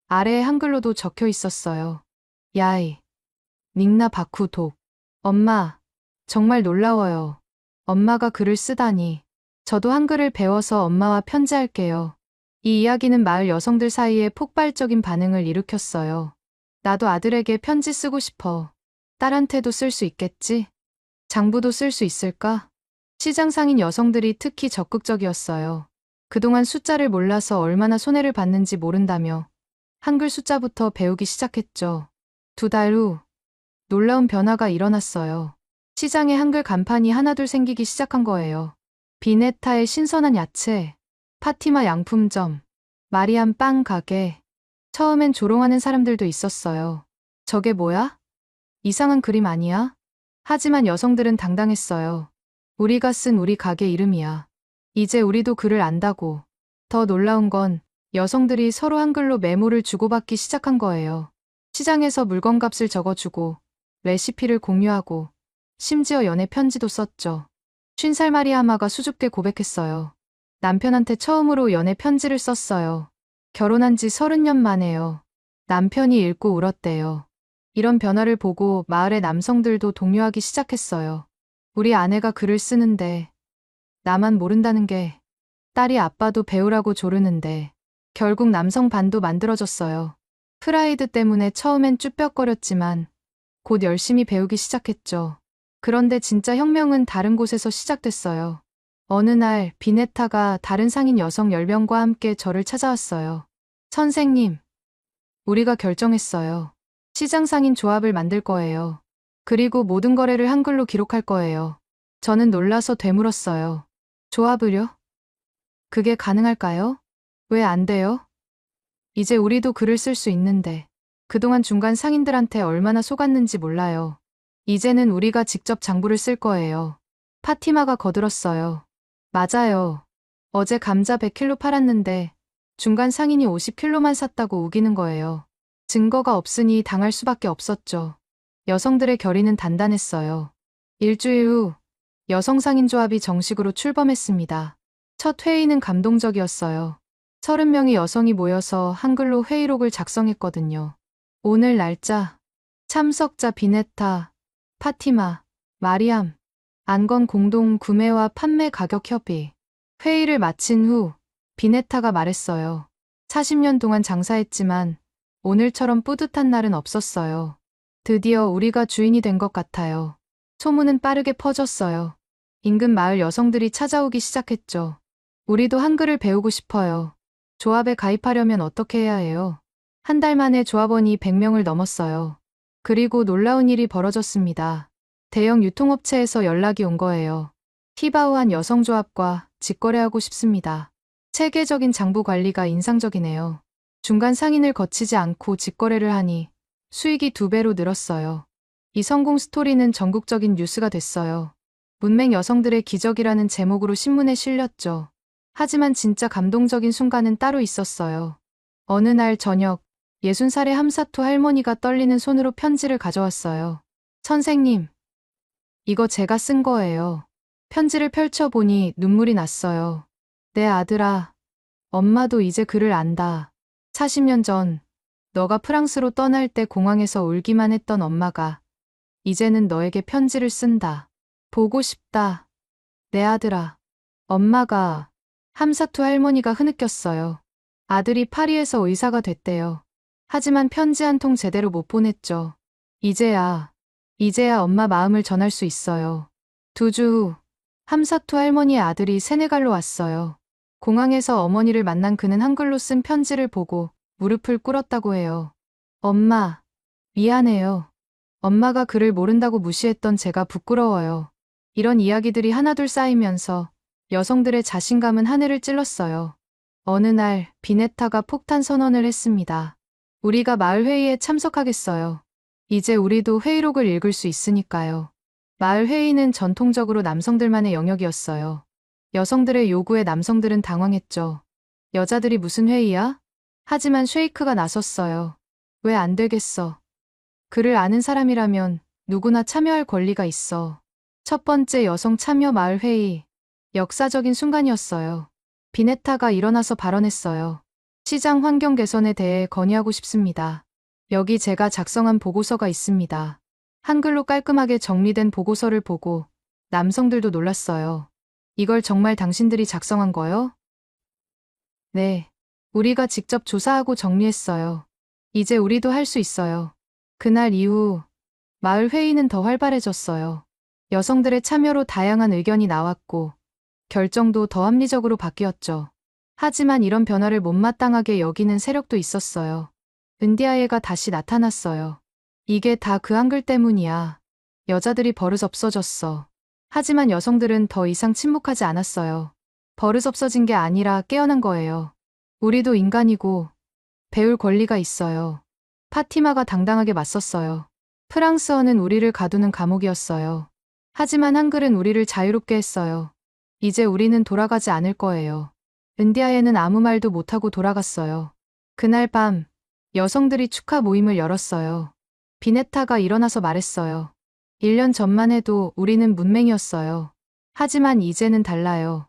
아래에 한글로도 적혀 있었어요. 야이, 닉나 바쿠 독. 엄마, 정말 놀라워요. 엄마가 글을 쓰다니. 저도 한글을 배워서 엄마와 편지할게요. 이 이야기는 마을 여성들 사이에 폭발적인 반응을 일으켰어요. 나도 아들에게 편지 쓰고 싶어. 딸한테도 쓸 수 있겠지? 장부도 쓸 수 있을까? 시장 상인 여성들이 특히 적극적이었어요. 그동안 숫자를 몰라서 얼마나 손해를 봤는지 모른다며 한글 숫자부터 배우기 시작했죠. 2달 후 놀라운 변화가 일어났어요. 시장에 한글 간판이 하나둘 생기기 시작한 거예요. 비네타의 신선한 야채, 파티마 양품점, 마리암 빵 가게. 처음엔 조롱하는 사람들도 있었어요. 저게 뭐야? 이상한 그림 아니야? 하지만 여성들은 당당했어요. 우리가 쓴 우리 가게 이름이야. 이제 우리도 글을 안다고. 더 놀라운 건 여성들이 서로 한글로 메모를 주고받기 시작한 거예요. 시장에서 물건값을 적어주고 레시피를 공유하고 심지어 연애 편지도 썼죠. 50살 마리아마가 수줍게 고백했어요. 남편한테 처음으로 연애 편지를 썼어요. 결혼한 지 30년 만에요. 남편이 읽고 울었대요. 이런 변화를 보고 마을의 남성들도 동요하기 시작했어요. 우리 아내가 글을 쓰는데 나만 모른다는 게, 딸이 아빠도 배우라고 조르는데. 결국 남성 반도 만들어졌어요. 프라이드 때문에 처음엔 쭈뼛거렸지만 곧 열심히 배우기 시작했죠. 그런데 진짜 혁명은 다른 곳에서 시작됐어요. 어느 날 비네타가 다른 상인 여성 10명과 함께 저를 찾아왔어요. 선생님, 우리가 결정했어요. 시장 상인 조합을 만들 거예요. 그리고 모든 거래를 한글로 기록할 거예요. 저는 놀라서 되물었어요. 조합을요? 그게 가능할까요? 왜 안 돼요? 이제 우리도 글을 쓸 수 있는데. 그동안 중간 상인들한테 얼마나 속았는지 몰라요. 이제는 우리가 직접 장부를 쓸 거예요. 파티마가 거들었어요. 맞아요. 어제 감자 100kg 팔았는데 중간 상인이 50kg만 샀다고 우기는 거예요. 증거가 없으니 당할 수밖에 없었죠. 여성들의 결의는 단단했어요. 일주일 후 여성 상인 조합이 정식으로 출범했습니다. 첫 회의는 감동적이었어요. 30명의 여성이 모여서 한글로 회의록을 작성했거든요. 오늘 날짜, 참석자 비네타, 파티마, 마리암, 안건 공동 구매와 판매 가격 협의, 회의를 마친 후 비네타가 말했어요. 40년 동안 장사했지만 오늘처럼 뿌듯한 날은 없었어요. 드디어 우리가 주인이 된 것 같아요. 소문은 빠르게 퍼졌어요. 인근 마을 여성들이 찾아오기 시작했죠. 우리도 한글을 배우고 싶어요. 조합에 가입하려면 어떻게 해야 해요? 한 달 만에 조합원이 100명을 넘었어요. 그리고 놀라운 일이 벌어졌습니다. 대형 유통업체에서 연락이 온 거예요. 티바우한 여성조합과 직거래하고 싶습니다. 체계적인 장부 관리가 인상적이네요. 중간 상인을 거치지 않고 직거래를 하니 수익이 2배로 늘었어요. 이 성공 스토리는 전국적인 뉴스가 됐어요. 문맹 여성들의 기적이라는 제목으로 신문에 실렸죠. 하지만 진짜 감동적인 순간은 따로 있었어요. 어느 날 저녁, 60살의 함사토 할머니가 떨리는 손으로 편지를 가져왔어요. 선생님, 이거 제가 쓴 거예요. 편지를 펼쳐보니 눈물이 났어요. 내 아들아, 엄마도 이제 글을 안다. 40년 전, 너가 프랑스로 떠날 때 공항에서 울기만 했던 엄마가 이제는 너에게 편지를 쓴다. 보고 싶다. 내 아들아. 엄마가 함사토 할머니가 흐느꼈어요. 아들이 파리에서 의사가 됐대요. 하지만 편지 한 통 제대로 못 보냈죠. 이제야 엄마 마음을 전할 수 있어요. 2주 후, 함사토 할머니의 아들이 세네갈로 왔어요. 공항에서 어머니를 만난 그는 한글로 쓴 편지를 보고 무릎을 꿇었다고 해요. 엄마, 미안해요. 엄마가 글을 모른다고 무시했던 제가 부끄러워요. 이런 이야기들이 하나둘 쌓이면서 여성들의 자신감은 하늘을 찔렀어요. 어느 날 비네타가 폭탄 선언을 했습니다. 우리가 마을 회의에 참석하겠어요. 이제 우리도 회의록을 읽을 수 있으니까요. 마을 회의는 전통적으로 남성들만의 영역이었어요. 여성들의 요구에 남성들은 당황했죠. 여자들이 무슨 회의야? 하지만 쉐이크가 나섰어요. 왜 안 되겠어? 글을 아는 사람이라면 누구나 참여할 권리가 있어. 첫 번째 여성 참여 마을 회의. 역사적인 순간이었어요. 비네타가 일어나서 발언했어요. 시장 환경 개선에 대해 건의하고 싶습니다. 여기 제가 작성한 보고서가 있습니다. 한글로 깔끔하게 정리된 보고서를 보고 남성들도 놀랐어요. 이걸 정말 당신들이 작성한 거요? 네. 우리가 직접 조사하고 정리했어요. 이제 우리도 할 수 있어요. 그날 이후 마을 회의는 더 활발해졌어요. 여성들의 참여로 다양한 의견이 나왔고 결정도 더 합리적으로 바뀌었죠. 하지만 이런 변화를 못마땅하게 여기는 세력도 있었어요. 은디아예가 다시 나타났어요. 이게 다 그 한글 때문이야. 여자들이 버릇 없어졌어. 하지만 여성들은 더 이상 침묵하지 않았어요. 버릇 없어진 게 아니라 깨어난 거예요. 우리도 인간이고 배울 권리가 있어요. 파티마가 당당하게 맞섰어요. 프랑스어는 우리를 가두는 감옥이었어요. 하지만 한글은 우리를 자유롭게 했어요. 이제 우리는 돌아가지 않을 거예요. 은디아예는 아무 말도 못하고 돌아갔어요. 그날 밤 여성들이 축하 모임을 열었어요. 비네타가 일어나서 말했어요. 1년 전만 해도 우리는 문맹이었어요. 하지만 이제는 달라요.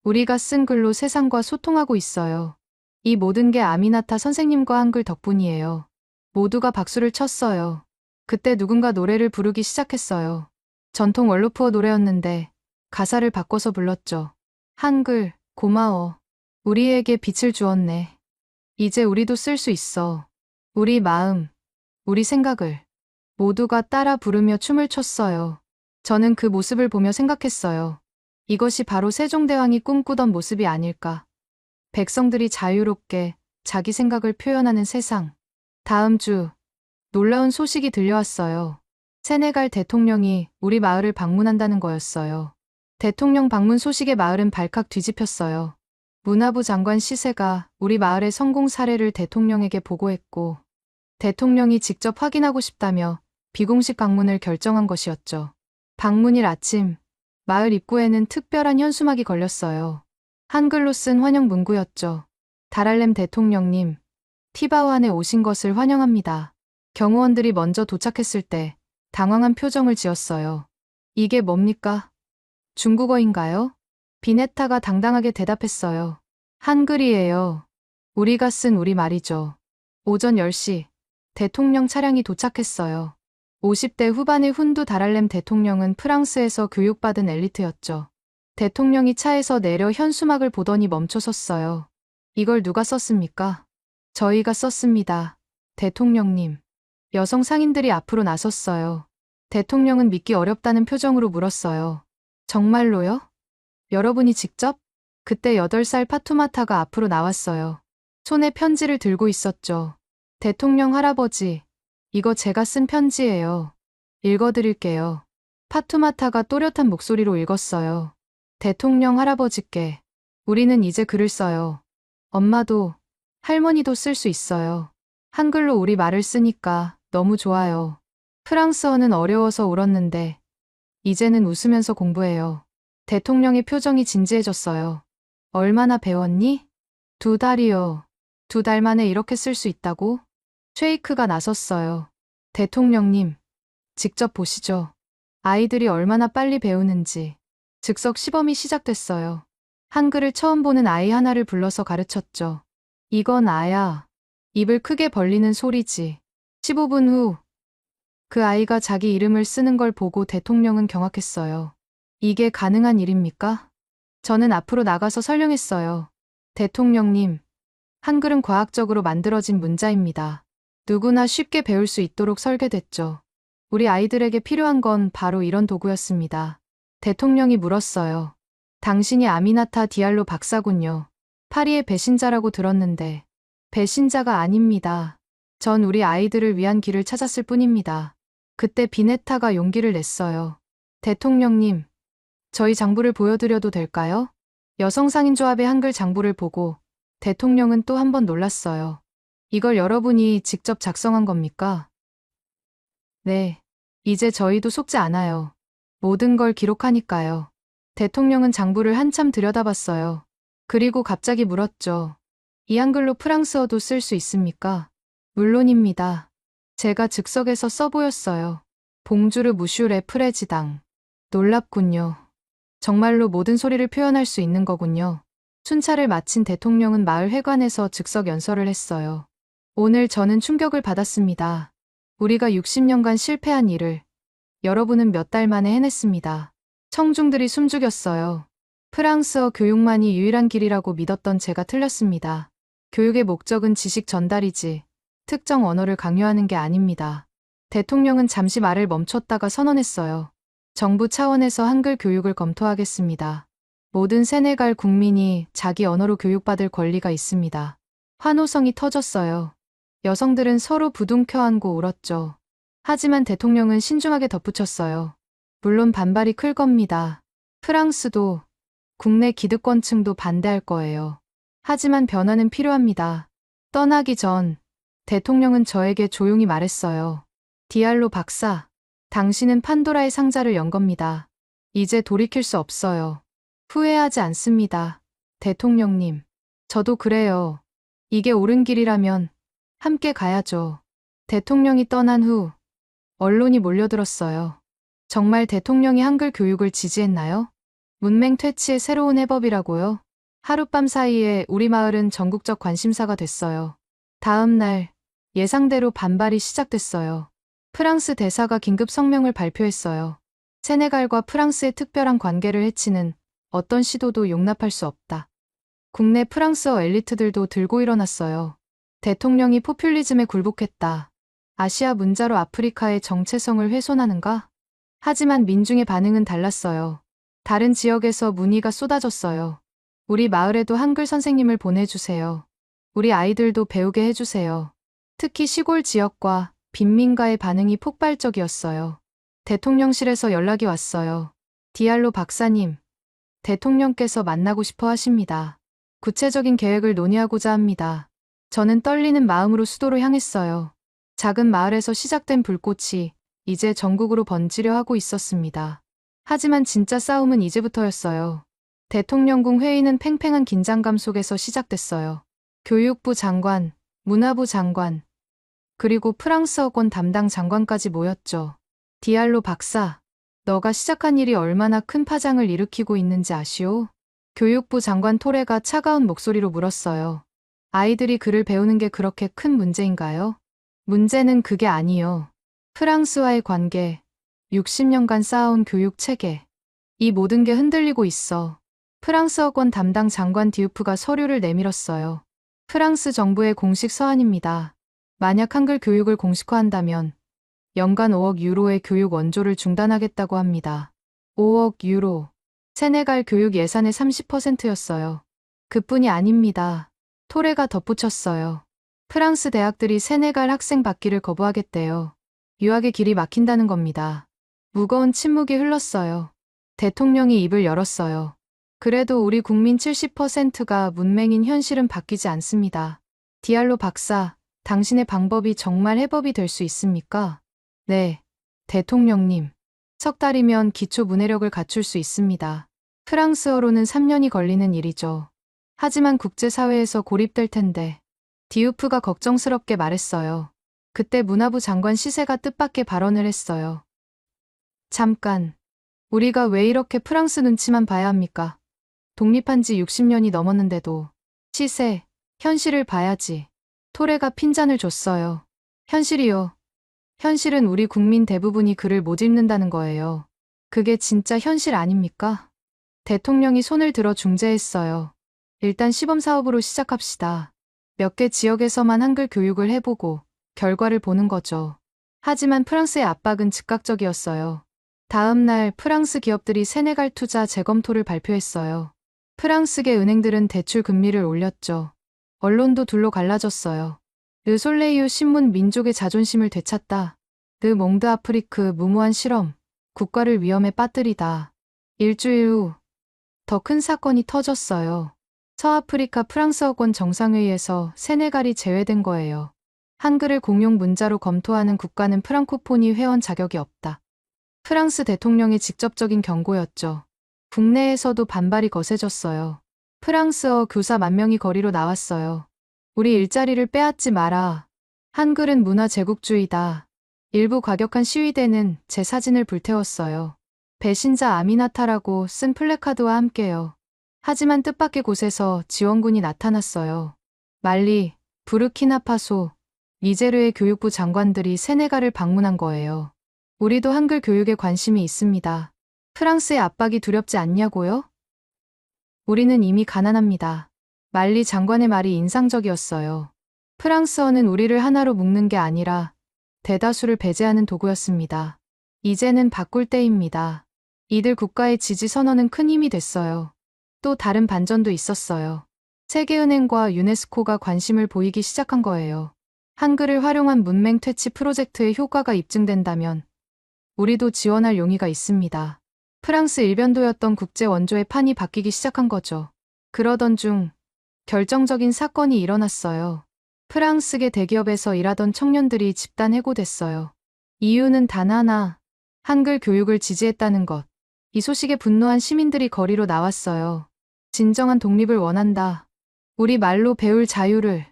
우리가 쓴 글로 세상과 소통하고 있어요. 이 모든 게 아미나타 선생님과 한글 덕분이에요. 모두가 박수를 쳤어요. 그때 누군가 노래를 부르기 시작했어요. 전통 월로프어 노래였는데 가사를 바꿔서 불렀죠. 한글, 고마워. 우리에게 빛을 주었네. 이제 우리도 쓸 수 있어. 우리 마음, 우리 생각을. 모두가 따라 부르며 춤을 췄어요. 저는 그 모습을 보며 생각했어요. 이것이 바로 세종대왕이 꿈꾸던 모습이 아닐까. 백성들이 자유롭게 자기 생각을 표현하는 세상. 다음 주 놀라운 소식이 들려왔어요. 세네갈 대통령이 우리 마을을 방문한다는 거였어요. 대통령 방문 소식에 마을은 발칵 뒤집혔어요. 문화부 장관 시세가 우리 마을의 성공 사례를 대통령에게 보고했고 대통령이 직접 확인하고 싶다며 비공식 방문을 결정한 것이었죠. 방문일 아침, 마을 입구에는 특별한 현수막이 걸렸어요. 한글로 쓴 환영 문구였죠. 다랄렘 대통령님, 티바우안에 오신 것을 환영합니다. 경호원들이 먼저 도착했을 때 당황한 표정을 지었어요. 이게 뭡니까? 중국어인가요? 비네타가 당당하게 대답했어요. 한글이에요. 우리가 쓴 우리말이죠. 오전 10시, 대통령 차량이 도착했어요. 50대 후반의 훈두 다랄렘 대통령은 프랑스에서 교육받은 엘리트였죠. 대통령이 차에서 내려 현수막을 보더니 멈춰섰어요. 이걸 누가 썼습니까? 저희가 썼습니다. 대통령님. 여성 상인들이 앞으로 나섰어요. 대통령은 믿기 어렵다는 표정으로 물었어요. 정말로요? 여러분이 직접? 그때 8살 파투마타가 앞으로 나왔어요. 손에 편지를 들고 있었죠. 대통령 할아버지, 이거 제가 쓴 편지예요. 읽어드릴게요. 파투마타가 또렷한 목소리로 읽었어요. 대통령 할아버지께, 우리는 이제 글을 써요. 엄마도, 할머니도 쓸 수 있어요. 한글로 우리 말을 쓰니까 너무 좋아요. 프랑스어는 어려워서 울었는데, 이제는 웃으면서 공부해요. 대통령의 표정이 진지해졌어요. 얼마나 배웠니? 2달이요. 2달 만에 이렇게 쓸 수 있다고? 쉐이크가 나섰어요. 대통령님, 직접 보시죠. 아이들이 얼마나 빨리 배우는지. 즉석 시범이 시작됐어요. 한글을 처음 보는 아이 하나를 불러서 가르쳤죠. 이건 아야. 입을 크게 벌리는 소리지. 15분 후, 그 아이가 자기 이름을 쓰는 걸 보고 대통령은 경악했어요. 이게 가능한 일입니까? 저는 앞으로 나가서 설명했어요. 대통령님, 한글은 과학적으로 만들어진 문자입니다. 누구나 쉽게 배울 수 있도록 설계됐죠. 우리 아이들에게 필요한 건 바로 이런 도구였습니다. 대통령이 물었어요. 당신이 아미나타 디알로 박사군요. 파리의 배신자라고 들었는데. 배신자가 아닙니다. 전 우리 아이들을 위한 길을 찾았을 뿐입니다. 그때 비네타가 용기를 냈어요. 대통령님, 저희 장부를 보여드려도 될까요? 여성상인조합의 한글 장부를 보고 대통령은 또 한 번 놀랐어요. 이걸 여러분이 직접 작성한 겁니까? 네. 이제 저희도 속지 않아요. 모든 걸 기록하니까요. 대통령은 장부를 한참 들여다봤어요. 그리고 갑자기 물었죠. 이 한글로 프랑스어도 쓸 수 있습니까? 물론입니다. 제가 즉석에서 써보였어요. 봉주르 무슈레 프레지당. 놀랍군요. 정말로 모든 소리를 표현할 수 있는 거군요. 순찰을 마친 대통령은 마을 회관에서 즉석 연설을 했어요. 오늘 저는 충격을 받았습니다. 우리가 60년간 실패한 일을 여러분은 몇 달 만에 해냈습니다. 청중들이 숨죽였어요. 프랑스어 교육만이 유일한 길이라고 믿었던 제가 틀렸습니다. 교육의 목적은 지식 전달이지 특정 언어를 강요하는 게 아닙니다. 대통령은 잠시 말을 멈췄다가 선언했어요. 정부 차원에서 한글 교육을 검토하겠습니다. 모든 세네갈 국민이 자기 언어로 교육받을 권리가 있습니다. 환호성이 터졌어요. 여성들은 서로 부둥켜 안고 울었죠. 하지만 대통령은 신중하게 덧붙였어요. 물론 반발이 클 겁니다. 프랑스도, 국내 기득권층도 반대할 거예요. 하지만 변화는 필요합니다. 떠나기 전 대통령은 저에게 조용히 말했어요. 디알로 박사, 당신은 판도라의 상자를 연 겁니다. 이제 돌이킬 수 없어요. 후회하지 않습니다. 대통령님, 저도 그래요. 이게 옳은 길이라면 함께 가야죠. 대통령이 떠난 후 언론이 몰려들었어요. 정말 대통령이 한글 교육을 지지했나요? 문맹 퇴치의 새로운 해법이라고요? 하룻밤 사이에 우리 마을은 전국적 관심사가 됐어요. 다음 날 예상대로 반발이 시작됐어요. 프랑스 대사가 긴급 성명을 발표했어요. 세네갈과 프랑스의 특별한 관계를 해치는 어떤 시도도 용납할 수 없다. 국내 프랑스어 엘리트들도 들고 일어났어요. 대통령이 포퓰리즘에 굴복했다. 아시아 문자로 아프리카의 정체성을 훼손하는가? 하지만 민중의 반응은 달랐어요. 다른 지역에서 문의가 쏟아졌어요. 우리 마을에도 한글 선생님을 보내주세요. 우리 아이들도 배우게 해주세요. 특히 시골 지역과 빈민가의 반응이 폭발적이었어요. 대통령실에서 연락이 왔어요. 디알로 박사님, 대통령께서 만나고 싶어 하십니다. 구체적인 계획을 논의하고자 합니다. 저는 떨리는 마음으로 수도로 향했어요. 작은 마을에서 시작된 불꽃이 이제 전국으로 번지려 하고 있었습니다. 하지만 진짜 싸움은 이제부터였어요. 대통령궁 회의는 팽팽한 긴장감 속에서 시작됐어요. 교육부 장관, 문화부 장관, 그리고 프랑스어권 담당 장관까지 모였죠. 디알로 박사, 너가 시작한 일이 얼마나 큰 파장을 일으키고 있는지 아시오? 교육부 장관 토레가 차가운 목소리로 물었어요. 아이들이 글을 배우는 게 그렇게 큰 문제인가요? 문제는 그게 아니요. 프랑스와의 관계, 60년간 쌓아온 교육 체계, 이 모든 게 흔들리고 있어. 프랑스어권 담당 장관 디우프가 서류를 내밀었어요. 프랑스 정부의 공식 서한입니다. 만약 한글 교육을 공식화한다면 연간 5억 유로의 교육 원조를 중단하겠다고 합니다. 5억 유로. 세네갈 교육 예산의 30%였어요. 그뿐이 아닙니다. 토레가 덧붙였어요. 프랑스 대학들이 세네갈 학생 받기를 거부하겠대요. 유학의 길이 막힌다는 겁니다. 무거운 침묵이 흘렀어요. 대통령이 입을 열었어요. 그래도 우리 국민 70%가 문맹인 현실은 바뀌지 않습니다. 디알로 박사, 당신의 방법이 정말 해법이 될 수 있습니까? 네, 대통령님. 석 달이면 기초 문해력을 갖출 수 있습니다. 프랑스어로는 3년이 걸리는 일이죠. 하지만 국제사회에서 고립될 텐데. 디우프가 걱정스럽게 말했어요. 그때 문화부 장관 시세가 뜻밖의 발언을 했어요. 잠깐. 우리가 왜 이렇게 프랑스 눈치만 봐야 합니까? 독립한 지 60년이 넘었는데도. 시세, 현실을 봐야지. 토레가 핀잔을 줬어요. 현실이요. 현실은 우리 국민 대부분이 글을 못 읽는다는 거예요. 그게 진짜 현실 아닙니까? 대통령이 손을 들어 중재했어요. 일단 시범사업으로 시작합시다. 몇 개 지역에서만 한글 교육을 해보고 결과를 보는 거죠. 하지만 프랑스의 압박은 즉각적이었어요. 다음 날 프랑스 기업들이 세네갈 투자 재검토를 발표했어요. 프랑스계 은행들은 대출 금리를 올렸죠. 언론도 둘로 갈라졌어요. 르솔레이유 신문 민족의 자존심을 되찾다. 르 몽드 아프리크 무모한 실험. 국가를 위험에 빠뜨리다. 일주일 후 더 큰 사건이 터졌어요. 서아프리카 프랑스어권 정상회의에서 세네갈이 제외된 거예요. 한글을 공용 문자로 검토하는 국가는 프랑코포니 회원 자격이 없다. 프랑스 대통령의 직접적인 경고였죠. 국내에서도 반발이 거세졌어요. 프랑스어 교사 10,000명이 거리로 나왔어요. 우리 일자리를 빼앗지 마라. 한글은 문화 제국주의다. 일부 과격한 시위대는 제 사진을 불태웠어요. 배신자 아미나타라고 쓴 플래카드와 함께요. 하지만 뜻밖의 곳에서 지원군이 나타났어요. 말리, 부르키나파소, 니제르의 교육부 장관들이 세네갈을 방문한 거예요. 우리도 한글 교육에 관심이 있습니다. 프랑스의 압박이 두렵지 않냐고요? 우리는 이미 가난합니다. 말리 장관의 말이 인상적이었어요. 프랑스어는 우리를 하나로 묶는 게 아니라 대다수를 배제하는 도구였습니다. 이제는 바꿀 때입니다. 이들 국가의 지지 선언은 큰 힘이 됐어요. 또 다른 반전도 있었어요. 세계은행과 유네스코가 관심을 보이기 시작한 거예요. 한글을 활용한 문맹 퇴치 프로젝트의 효과가 입증된다면 우리도 지원할 용의가 있습니다. 프랑스 일변도였던 국제 원조의 판이 바뀌기 시작한 거죠. 그러던 중 결정적인 사건이 일어났어요. 프랑스계 대기업에서 일하던 청년들이 집단 해고됐어요. 이유는 단 하나, 한글 교육을 지지했다는 것. 이 소식에 분노한 시민들이 거리로 나왔어요. 진정한 독립을 원한다. 우리 말로 배울 자유를.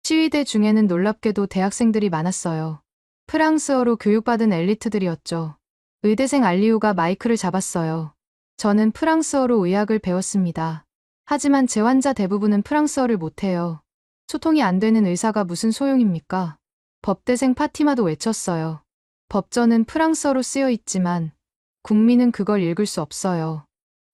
시위대 중에는 놀랍게도 대학생들이 많았어요. 프랑스어로 교육받은 엘리트들이었죠. 의대생 알리우가 마이크를 잡았어요. 저는 프랑스어로 의학을 배웠습니다. 하지만 제 환자 대부분은 프랑스어를 못해요. 소통이 안 되는 의사가 무슨 소용입니까? 법대생 파티마도 외쳤어요. 법전은 프랑스어로 쓰여 있지만 국민은 그걸 읽을 수 없어요.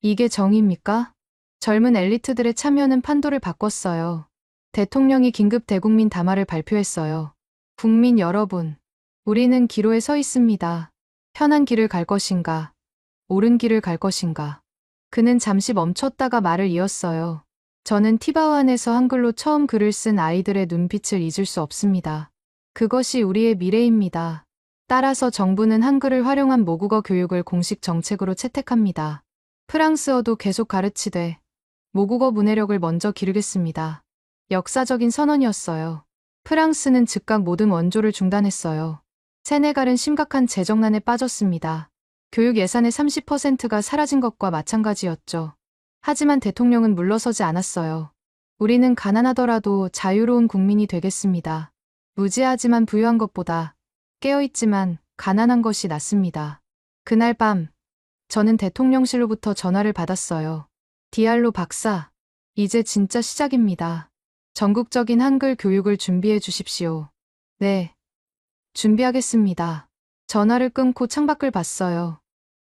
이게 정의입니까? 젊은 엘리트들의 참여는 판도를 바꿨어요. 대통령이 긴급 대국민 담화를 발표했어요. 국민 여러분, 우리는 기로에 서 있습니다. 편한 길을 갈 것인가? 옳은 길을 갈 것인가? 그는 잠시 멈췄다가 말을 이었어요. 저는 티바우안에서 한글로 처음 글을 쓴 아이들의 눈빛을 잊을 수 없습니다. 그것이 우리의 미래입니다. 따라서 정부는 한글을 활용한 모국어 교육을 공식 정책으로 채택합니다. 프랑스어도 계속 가르치되 모국어 문해력을 먼저 기르겠습니다. 역사적인 선언이었어요. 프랑스는 즉각 모든 원조를 중단했어요. 세네갈은 심각한 재정난에 빠졌습니다. 교육 예산의 30%가 사라진 것과 마찬가지였죠. 하지만 대통령은 물러서지 않았어요. 우리는 가난하더라도 자유로운 국민이 되겠습니다. 무지하지만 부유한 것보다 깨어있지만 가난한 것이 낫습니다. 그날 밤, 저는 대통령실로부터 전화를 받았어요. 디알로 박사, 이제 진짜 시작입니다. 전국적인 한글 교육을 준비해 주십시오. 네, 준비하겠습니다. 전화를 끊고 창밖을 봤어요.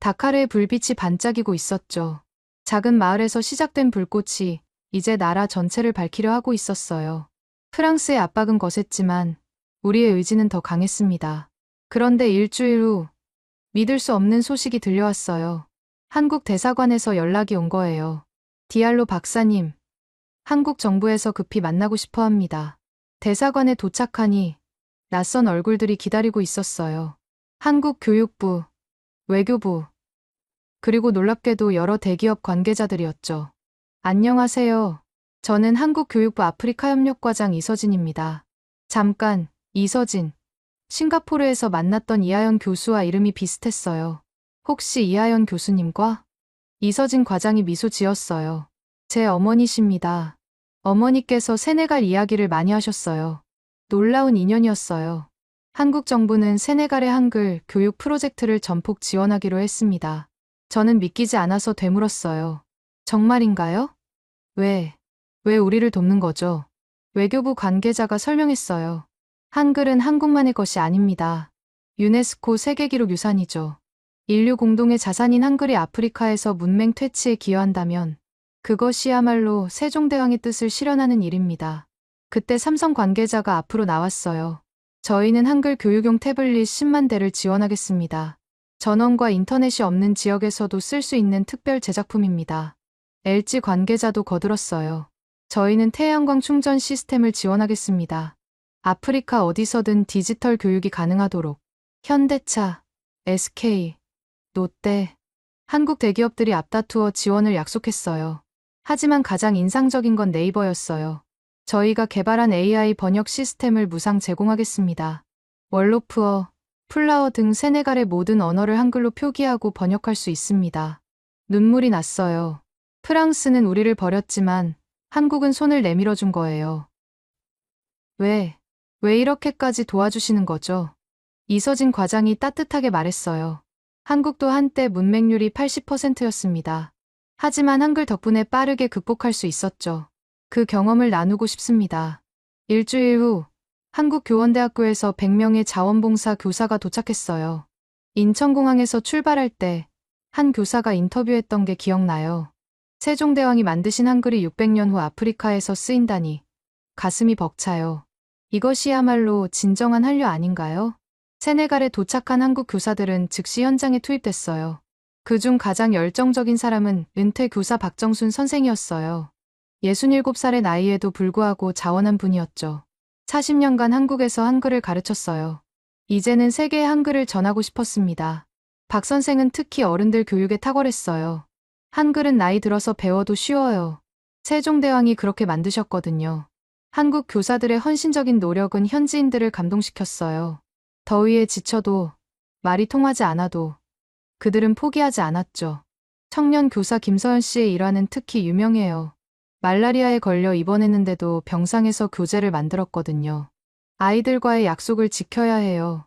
다카르의 불빛이 반짝이고 있었죠. 작은 마을에서 시작된 불꽃이 이제 나라 전체를 밝히려 하고 있었어요. 프랑스의 압박은 거셌지만 우리의 의지는 더 강했습니다. 그런데 일주일 후 믿을 수 없는 소식이 들려왔어요. 한국 대사관에서 연락이 온 거예요. 디알로 박사님, 한국 정부에서 급히 만나고 싶어 합니다. 대사관에 도착하니 낯선 얼굴들이 기다리고 있었어요. 한국 교육부, 외교부, 그리고 놀랍게도 여러 대기업 관계자들이었죠. 안녕하세요. 저는 한국교육부 아프리카협력과장 이서진입니다. 잠깐, 이서진. 싱가포르에서 만났던 이하연 교수와 이름이 비슷했어요. 혹시 이하연 교수님과? 이서진 과장이 미소 지었어요. 제 어머니십니다. 어머니께서 세네갈 이야기를 많이 하셨어요. 놀라운 인연이었어요. 한국 정부는 세네갈의 한글 교육 프로젝트를 전폭 지원하기로 했습니다. 저는 믿기지 않아서 되물었어요. 정말인가요? 왜 우리를 돕는 거죠? 외교부 관계자가 설명했어요. 한글은 한국만의 것이 아닙니다. 유네스코 세계기록 유산이죠. 인류 공동의 자산인 한글이 아프리카에서 문맹 퇴치에 기여한다면 그것이야말로 세종대왕의 뜻을 실현하는 일입니다. 그때 삼성 관계자가 앞으로 나왔어요. 저희는 한글 교육용 태블릿 10만 대를 지원하겠습니다. 전원과 인터넷이 없는 지역에서도 쓸 수 있는 특별 제작품입니다. LG 관계자도 거들었어요. 저희는 태양광 충전 시스템을 지원하겠습니다. 아프리카 어디서든 디지털 교육이 가능하도록. 현대차, SK, 롯데, 한국 대기업들이 앞다투어 지원을 약속했어요. 하지만 가장 인상적인 건 네이버였어요. 저희가 개발한 AI 번역 시스템을 무상 제공하겠습니다. 월로프어, 플라워 등 세네갈의 모든 언어를 한글로 표기하고 번역할 수 있습니다. 눈물이 났어요. 프랑스는 우리를 버렸지만 한국은 손을 내밀어 준 거예요. 왜 이렇게까지 도와주시는 거죠? 이서진 과장이 따뜻하게 말했어요. 한국도 한때 문맹률이 80%였습니다. 하지만 한글 덕분에 빠르게 극복할 수 있었죠. 그 경험을 나누고 싶습니다. 일주일 후 한국교원대학교에서 100명의 자원봉사 교사가 도착했어요. 인천공항에서 출발할 때 한 교사가 인터뷰했던 게 기억나요. 세종대왕이 만드신 한글이 600년 후 아프리카에서 쓰인다니 가슴이 벅차요. 이것이야말로 진정한 한류 아닌가요? 세네갈에 도착한 한국 교사들은 즉시 현장에 투입됐어요. 그중 가장 열정적인 사람은 은퇴 교사 박정순 선생이었어요. 67살의 나이에도 불구하고 자원한 분이었죠. 40년간 한국에서 한글을 가르쳤어요. 이제는 세계에 한글을 전하고 싶었습니다. 박 선생은 특히 어른들 교육에 탁월했어요. 한글은 나이 들어서 배워도 쉬워요. 세종대왕이 그렇게 만드셨거든요. 한국 교사들의 헌신적인 노력은 현지인들을 감동시켰어요. 더위에 지쳐도 말이 통하지 않아도 그들은 포기하지 않았죠. 청년 교사 김서연 씨의 일화는 특히 유명해요. 말라리아에 걸려 입원했는데도 병상에서 교재를 만들었거든요. 아이들과의 약속을 지켜야 해요.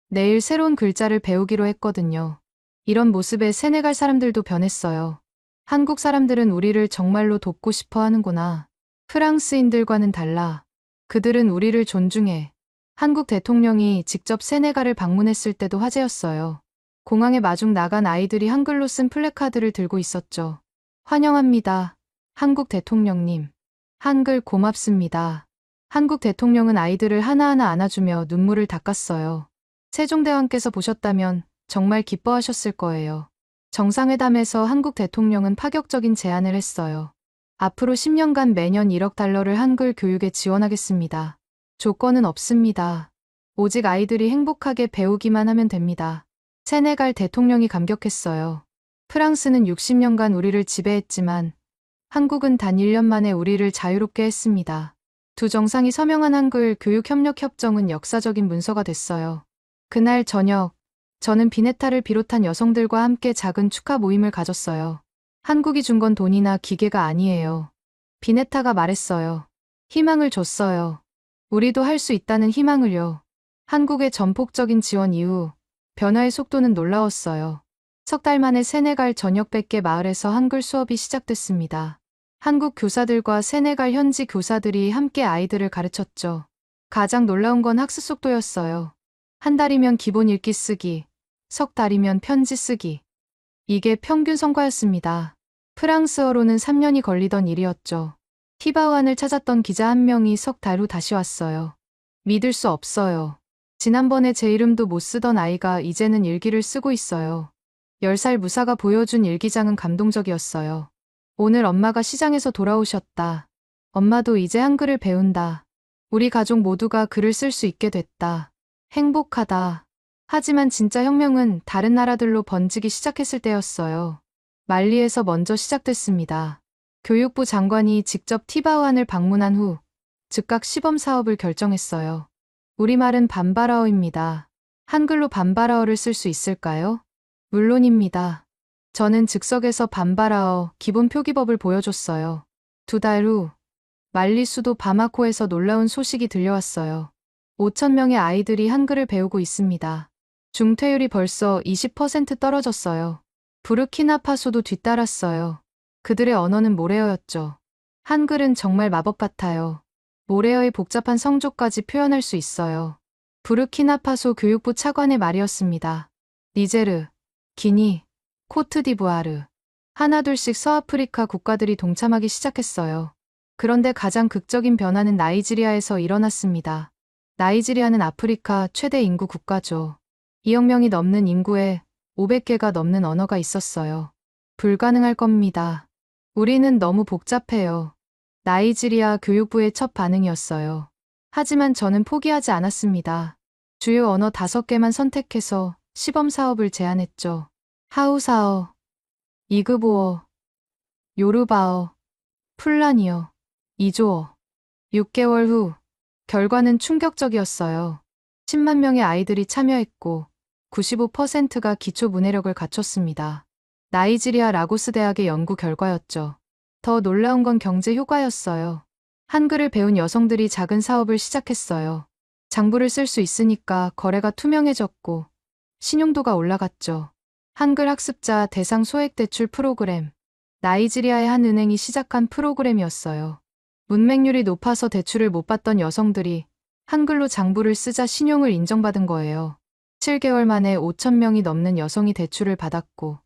내일 새로운 글자를 배우기로 했거든요. 이런 모습에 세네갈 사람들도 변했어요. 한국 사람들은 우리를 정말로 돕고 싶어 하는구나. 프랑스인들과는 달라. 그들은 우리를 존중해. 한국 대통령이 직접 세네갈을 방문했을 때도 화제였어요. 공항에 마중 나간 아이들이 한글로 쓴 플래카드를 들고 있었죠. 환영합니다. 한국 대통령님. 한글 고맙습니다. 한국 대통령은 아이들을 하나하나 안아주며 눈물을 닦았어요. 세종대왕께서 보셨다면 정말 기뻐하셨을 거예요. 정상회담에서 한국 대통령은 파격적인 제안을 했어요. 앞으로 10년간 매년 1억 달러를 한글 교육에 지원하겠습니다. 조건은 없습니다. 오직 아이들이 행복하게 배우기만 하면 됩니다. 세네갈 대통령이 감격했어요. 프랑스는 60년간 우리를 지배했지만 한국은 단 1년 만에 우리를 자유롭게 했습니다. 두 정상이 서명한 한글 교육협력협정은 역사적인 문서가 됐어요. 그날 저녁, 저는 비네타를 비롯한 여성들과 함께 작은 축하 모임을 가졌어요. 한국이 준 건 돈이나 기계가 아니에요. 비네타가 말했어요. 희망을 줬어요. 우리도 할 수 있다는 희망을요. 한국의 전폭적인 지원 이후 변화의 속도는 놀라웠어요. 석 달 만에 세네갈 전역 100개 마을에서 한글 수업이 시작됐습니다. 한국 교사들과 세네갈 현지 교사들이 함께 아이들을 가르쳤죠. 가장 놀라운 건 학습 속도였어요. 한 달이면 기본 읽기 쓰기, 석 달이면 편지 쓰기. 이게 평균 성과였습니다. 프랑스어로는 3년이 걸리던 일이었죠. 티바우안을 찾았던 기자 한 명이 석 달 후 다시 왔어요. 믿을 수 없어요. 지난번에 제 이름도 못 쓰던 아이가 이제는 일기를 쓰고 있어요. 10살 무사가 보여준 일기장은 감동적이었어요. 오늘 엄마가 시장에서 돌아오셨다. 엄마도 이제 한글을 배운다. 우리 가족 모두가 글을 쓸 수 있게 됐다. 행복하다. 하지만 진짜 혁명은 다른 나라들로 번지기 시작했을 때였어요. 말리에서 먼저 시작됐습니다. 교육부 장관이 직접 티바우안을 방문한 후 즉각 시범 사업을 결정했어요. 우리말은 반바라어입니다. 한글로 반바라어를 쓸 수 있을까요? 물론입니다. 저는 즉석에서 반바라어 기본 표기법을 보여줬어요. 2달 후 말리 수도 바마코에서 놀라운 소식이 들려왔어요. 5,000명의 아이들이 한글을 배우고 있습니다. 중퇴율이 벌써 20% 떨어졌어요. 부르키나파소도 뒤따랐어요. 그들의 언어는 모래어였죠. 한글은 정말 마법 같아요. 모래어의 복잡한 성조까지 표현할 수 있어요. 부르키나파소 교육부 차관의 말이었습니다. 니제르, 기니, 코트디부아르. 하나둘씩 서아프리카 국가들이 동참하기 시작했어요. 그런데 가장 극적인 변화는 나이지리아에서 일어났습니다. 나이지리아는 아프리카 최대 인구 국가죠. 2억 명이 넘는 인구에 500개가 넘는 언어가 있었어요. 불가능할 겁니다. 우리는 너무 복잡해요. 나이지리아 교육부의 첫 반응이었어요. 하지만 저는 포기하지 않았습니다. 주요 언어 5개만 선택해서 시범 사업을 제안했죠. 하우사어, 이그보어, 요르바어, 풀라니어, 이조어. 6개월 후 결과는 충격적이었어요. 10만 명의 아이들이 참여했고 95%가 기초 문해력을 갖췄습니다. 나이지리아 라고스 대학의 연구 결과였죠. 더 놀라운 건 경제 효과였어요. 한글을 배운 여성들이 작은 사업을 시작했어요. 장부를 쓸 수 있으니까 거래가 투명해졌고 신용도가 올라갔죠. 한글 학습자 대상 소액 대출 프로그램. 나이지리아의 한 은행이 시작한 프로그램이었어요. 문맹률이 높아서 대출을 못 받던 여성들이 한글로 장부를 쓰자 신용을 인정받은 거예요. 7개월 만에 5,000명이 넘는 여성이 대출을 받았고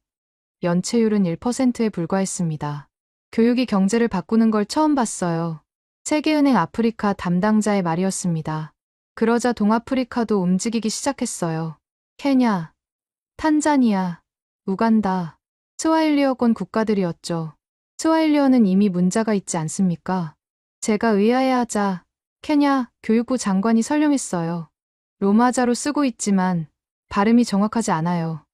연체율은 1%에 불과했습니다. 교육이 경제를 바꾸는 걸 처음 봤어요. 세계은행 아프리카 담당자의 말이었습니다. 그러자 동아프리카도 움직이기 시작했어요. 케냐, 탄자니아, 우간다, 스와힐리어권 국가들이었죠. 스와힐리어는 이미 문자가 있지 않습니까? 제가 의아해하자 케냐 교육부 장관이 설명했어요. 로마자로 쓰고 있지만 발음이 정확하지 않아요.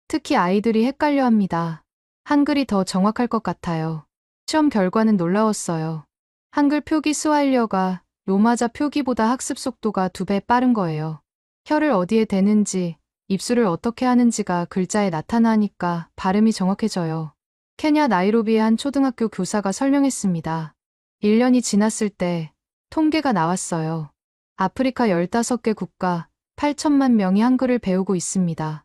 특히 아이들이 헷갈려합니다. 한글이 더 정확할 것 같아요. 시험 결과는 놀라웠어요. 한글 표기 스와힐리어가 로마자 표기보다 학습 속도가 2배 빠른 거예요. 혀를 어디에 대는지, 입술을 어떻게 하는지가 글자에 나타나니까 발음이 정확해져요. 케냐 나이로비의 한 초등학교 교사가 설명했습니다. 1년이 지났을 때 통계가 나왔어요. 아프리카 15개 국가 8천만 명이 한글을 배우고 있습니다.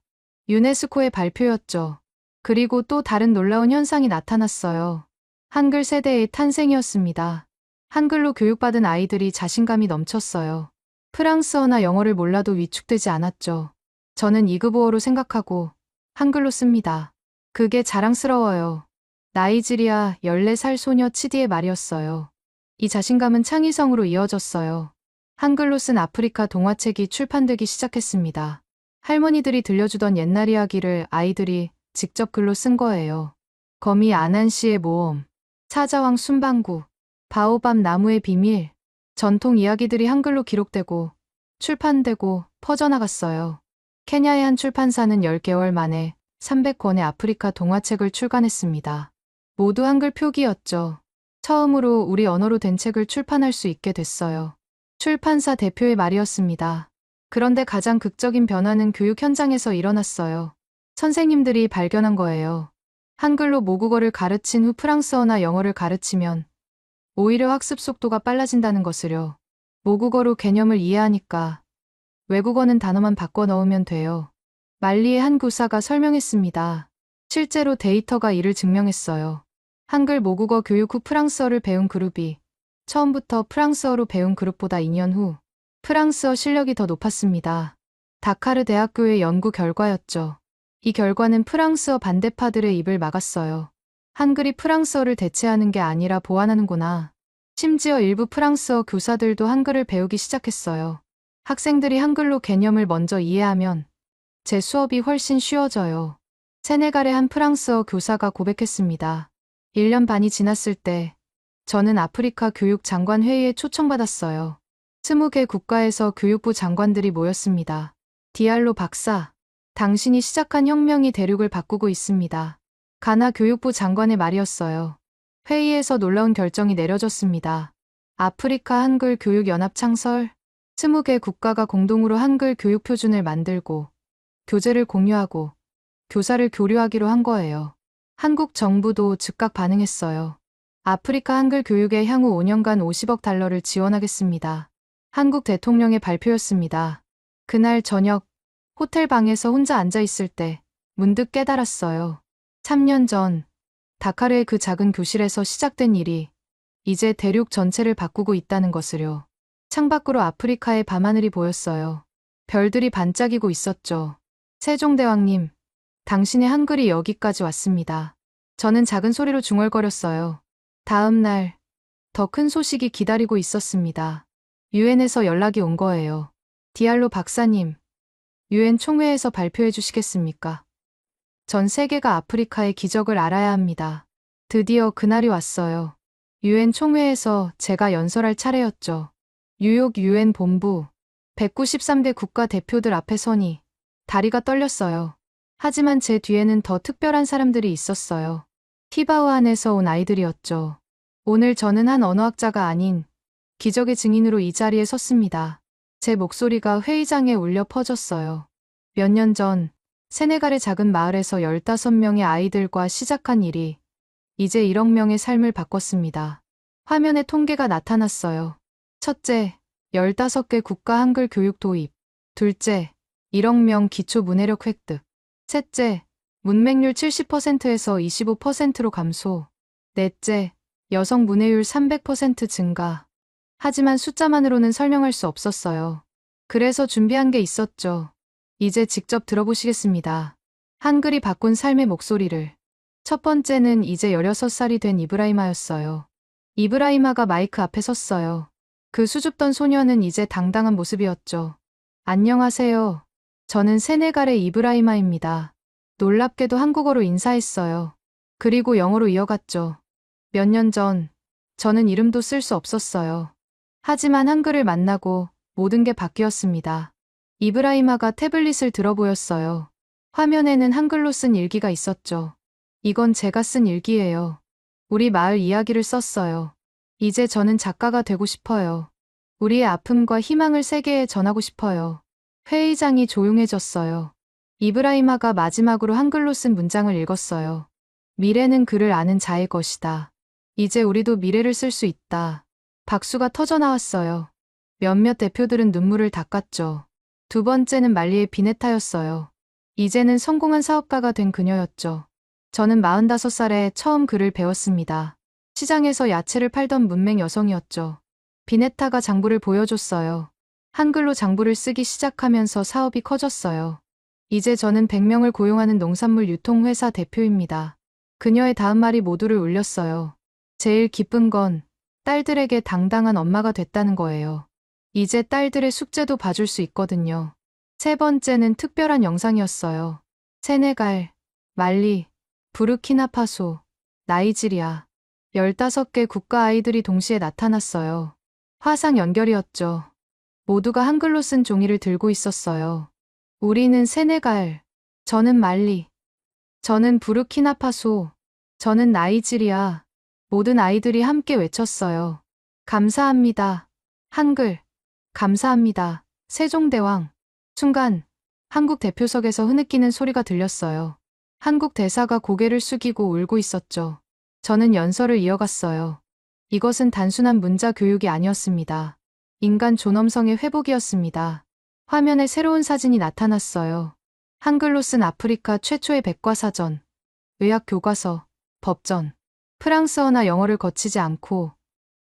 유네스코의 발표였죠. 그리고 또 다른 놀라운 현상이 나타났어요. 한글 세대의 탄생이었습니다. 한글로 교육받은 아이들이 자신감이 넘쳤어요. 프랑스어나 영어를 몰라도 위축되지 않았죠. 저는 이그보어로 생각하고 한글로 씁니다. 그게 자랑스러워요. 나이지리아 14살 소녀 치디의 말이었어요. 이 자신감은 창의성으로 이어졌어요. 한글로 쓴 아프리카 동화책이 출판되기 시작했습니다. 할머니들이 들려주던 옛날 이야기를 아이들이 직접 글로 쓴 거예요. 거미 아난시의 모험, 사자왕 순방구, 바오밤 나무의 비밀, 전통 이야기들이 한글로 기록되고 출판되고 퍼져나갔어요. 케냐의 한 출판사는 10개월 만에 300권의 아프리카 동화책을 출간했습니다. 모두 한글 표기였죠. 처음으로 우리 언어로 된 책을 출판할 수 있게 됐어요. 출판사 대표의 말이었습니다. 그런데 가장 극적인 변화는 교육 현장에서 일어났어요. 선생님들이 발견한 거예요. 한글로 모국어를 가르친 후 프랑스어나 영어를 가르치면 오히려 학습 속도가 빨라진다는 것을요. 모국어로 개념을 이해하니까 외국어는 단어만 바꿔 넣으면 돼요. 말리의 한 교사가 설명했습니다. 실제로 데이터가 이를 증명했어요. 한글 모국어 교육 후 프랑스어를 배운 그룹이 처음부터 프랑스어로 배운 그룹보다 2년 후 프랑스어 실력이 더 높았습니다. 다카르 대학교의 연구 결과였죠. 이 결과는 프랑스어 반대파들의 입을 막았어요. 한글이 프랑스어를 대체하는 게 아니라 보완하는구나. 심지어 일부 프랑스어 교사들도 한글을 배우기 시작했어요. 학생들이 한글로 개념을 먼저 이해하면 제 수업이 훨씬 쉬워져요. 세네갈의 한 프랑스어 교사가 고백했습니다. 1년 반이 지났을 때 저는 아프리카 교육 장관 회의에 초청받았어요. 20개 국가에서 교육부 장관들이 모였습니다. 디알로 박사, 당신이 시작한 혁명이 대륙을 바꾸고 있습니다. 가나 교육부 장관의 말이었어요. 회의에서 놀라운 결정이 내려졌습니다. 아프리카 한글 교육 연합 창설, 20개 국가가 공동으로 한글 교육 표준을 만들고 교재를 공유하고 교사를 교류하기로 한 거예요. 한국 정부도 즉각 반응했어요. 아프리카 한글 교육에 향후 5년간 50억 달러를 지원하겠습니다. 한국 대통령의 발표였습니다. 그날 저녁 호텔 방에서 혼자 앉아 있을 때 문득 깨달았어요. 3년 전 다카르의 그 작은 교실에서 시작된 일이 이제 대륙 전체를 바꾸고 있다는 것을요. 창밖으로 아프리카의 밤하늘이 보였어요. 별들이 반짝이고 있었죠. 세종대왕님, 당신의 한글이 여기까지 왔습니다. 저는 작은 소리로 중얼거렸어요. 다음 날, 더 큰 소식이 기다리고 있었습니다. 유엔에서 연락이 온 거예요. 디알로 박사님, 유엔 총회에서 발표해 주시겠습니까? 전 세계가 아프리카의 기적을 알아야 합니다. 드디어 그날이 왔어요. 유엔 총회에서 제가 연설할 차례였죠. 뉴욕 유엔 본부, 193대 국가 대표들 앞에 서니 다리가 떨렸어요. 하지만 제 뒤에는 더 특별한 사람들이 있었어요. 티바우안에서 온 아이들이었죠. 오늘 저는 한 언어학자가 아닌 기적의 증인으로 이 자리에 섰습니다. 제 목소리가 회의장에 울려 퍼졌어요. 몇 년 전 세네갈의 작은 마을에서 15명의 아이들과 시작한 일이 이제 1억 명의 삶을 바꿨습니다. 화면에 통계가 나타났어요. 첫째, 15개 국가 한글 교육 도입. 둘째, 1억 명 기초 문해력 획득. 셋째, 문맹률 70%에서 25%로 감소. 넷째, 여성 문해율 300% 증가. 하지만 숫자만으로는 설명할 수 없었어요. 그래서 준비한 게 있었죠. 이제 직접 들어보시겠습니다. 한글이 바꾼 삶의 목소리를. 첫 번째는 이제 16살이 된 이브라이마였어요. 이브라이마가 마이크 앞에 섰어요. 그 수줍던 소녀는 이제 당당한 모습이었죠. 안녕하세요. 저는 세네갈의 이브라이마입니다. 놀랍게도 한국어로 인사했어요. 그리고 영어로 이어갔죠. 몇 년 전, 저는 이름도 쓸 수 없었어요. 하지만 한글을 만나고 모든 게 바뀌었습니다. 이브라이마가 태블릿을 들어 보였어요. 화면에는 한글로 쓴 일기가 있었죠. 이건 제가 쓴 일기예요. 우리 마을 이야기를 썼어요. 이제 저는 작가가 되고 싶어요. 우리의 아픔과 희망을 세계에 전하고 싶어요. 회의장이 조용해졌어요. 이브라이마가 마지막으로 한글로 쓴 문장을 읽었어요. 미래는 그를 아는 자의 것이다. 이제 우리도 미래를 쓸 수 있다. 박수가 터져 나왔어요. 몇몇 대표들은 눈물을 닦았죠. 두 번째는 말리의 비네타였어요. 이제는 성공한 사업가가 된 그녀였죠. 저는 45살에 처음 글을 배웠습니다. 시장에서 야채를 팔던 문맹 여성이었죠. 비네타가 장부를 보여줬어요. 한글로 장부를 쓰기 시작하면서 사업이 커졌어요. 이제 저는 100명을 고용하는 농산물 유통회사 대표입니다. 그녀의 다음 말이 모두를 울렸어요. 제일 기쁜 건 딸들에게 당당한 엄마가 됐다는 거예요. 이제 딸들의 숙제도 봐줄 수 있거든요. 세 번째는 특별한 영상이었어요. 세네갈, 말리, 부르키나파소, 나이지리아, 15개 국가 아이들이 동시에 나타났어요. 화상 연결이었죠. 모두가 한글로 쓴 종이를 들고 있었어요. 우리는 세네갈, 저는 말리, 저는 부르키나파소, 저는 나이지리아. 모든 아이들이 함께 외쳤어요. 감사합니다. 한글. 감사합니다. 세종대왕. 순간 한국 대표석에서 흐느끼는 소리가 들렸어요. 한국 대사가 고개를 숙이고 울고 있었죠. 저는 연설을 이어갔어요. 이것은 단순한 문자 교육이 아니었습니다. 인간 존엄성의 회복이었습니다. 화면에 새로운 사진이 나타났어요. 한글로 쓴 아프리카 최초의 백과사전, 의학 교과서, 법전, 프랑스어나 영어를 거치지 않고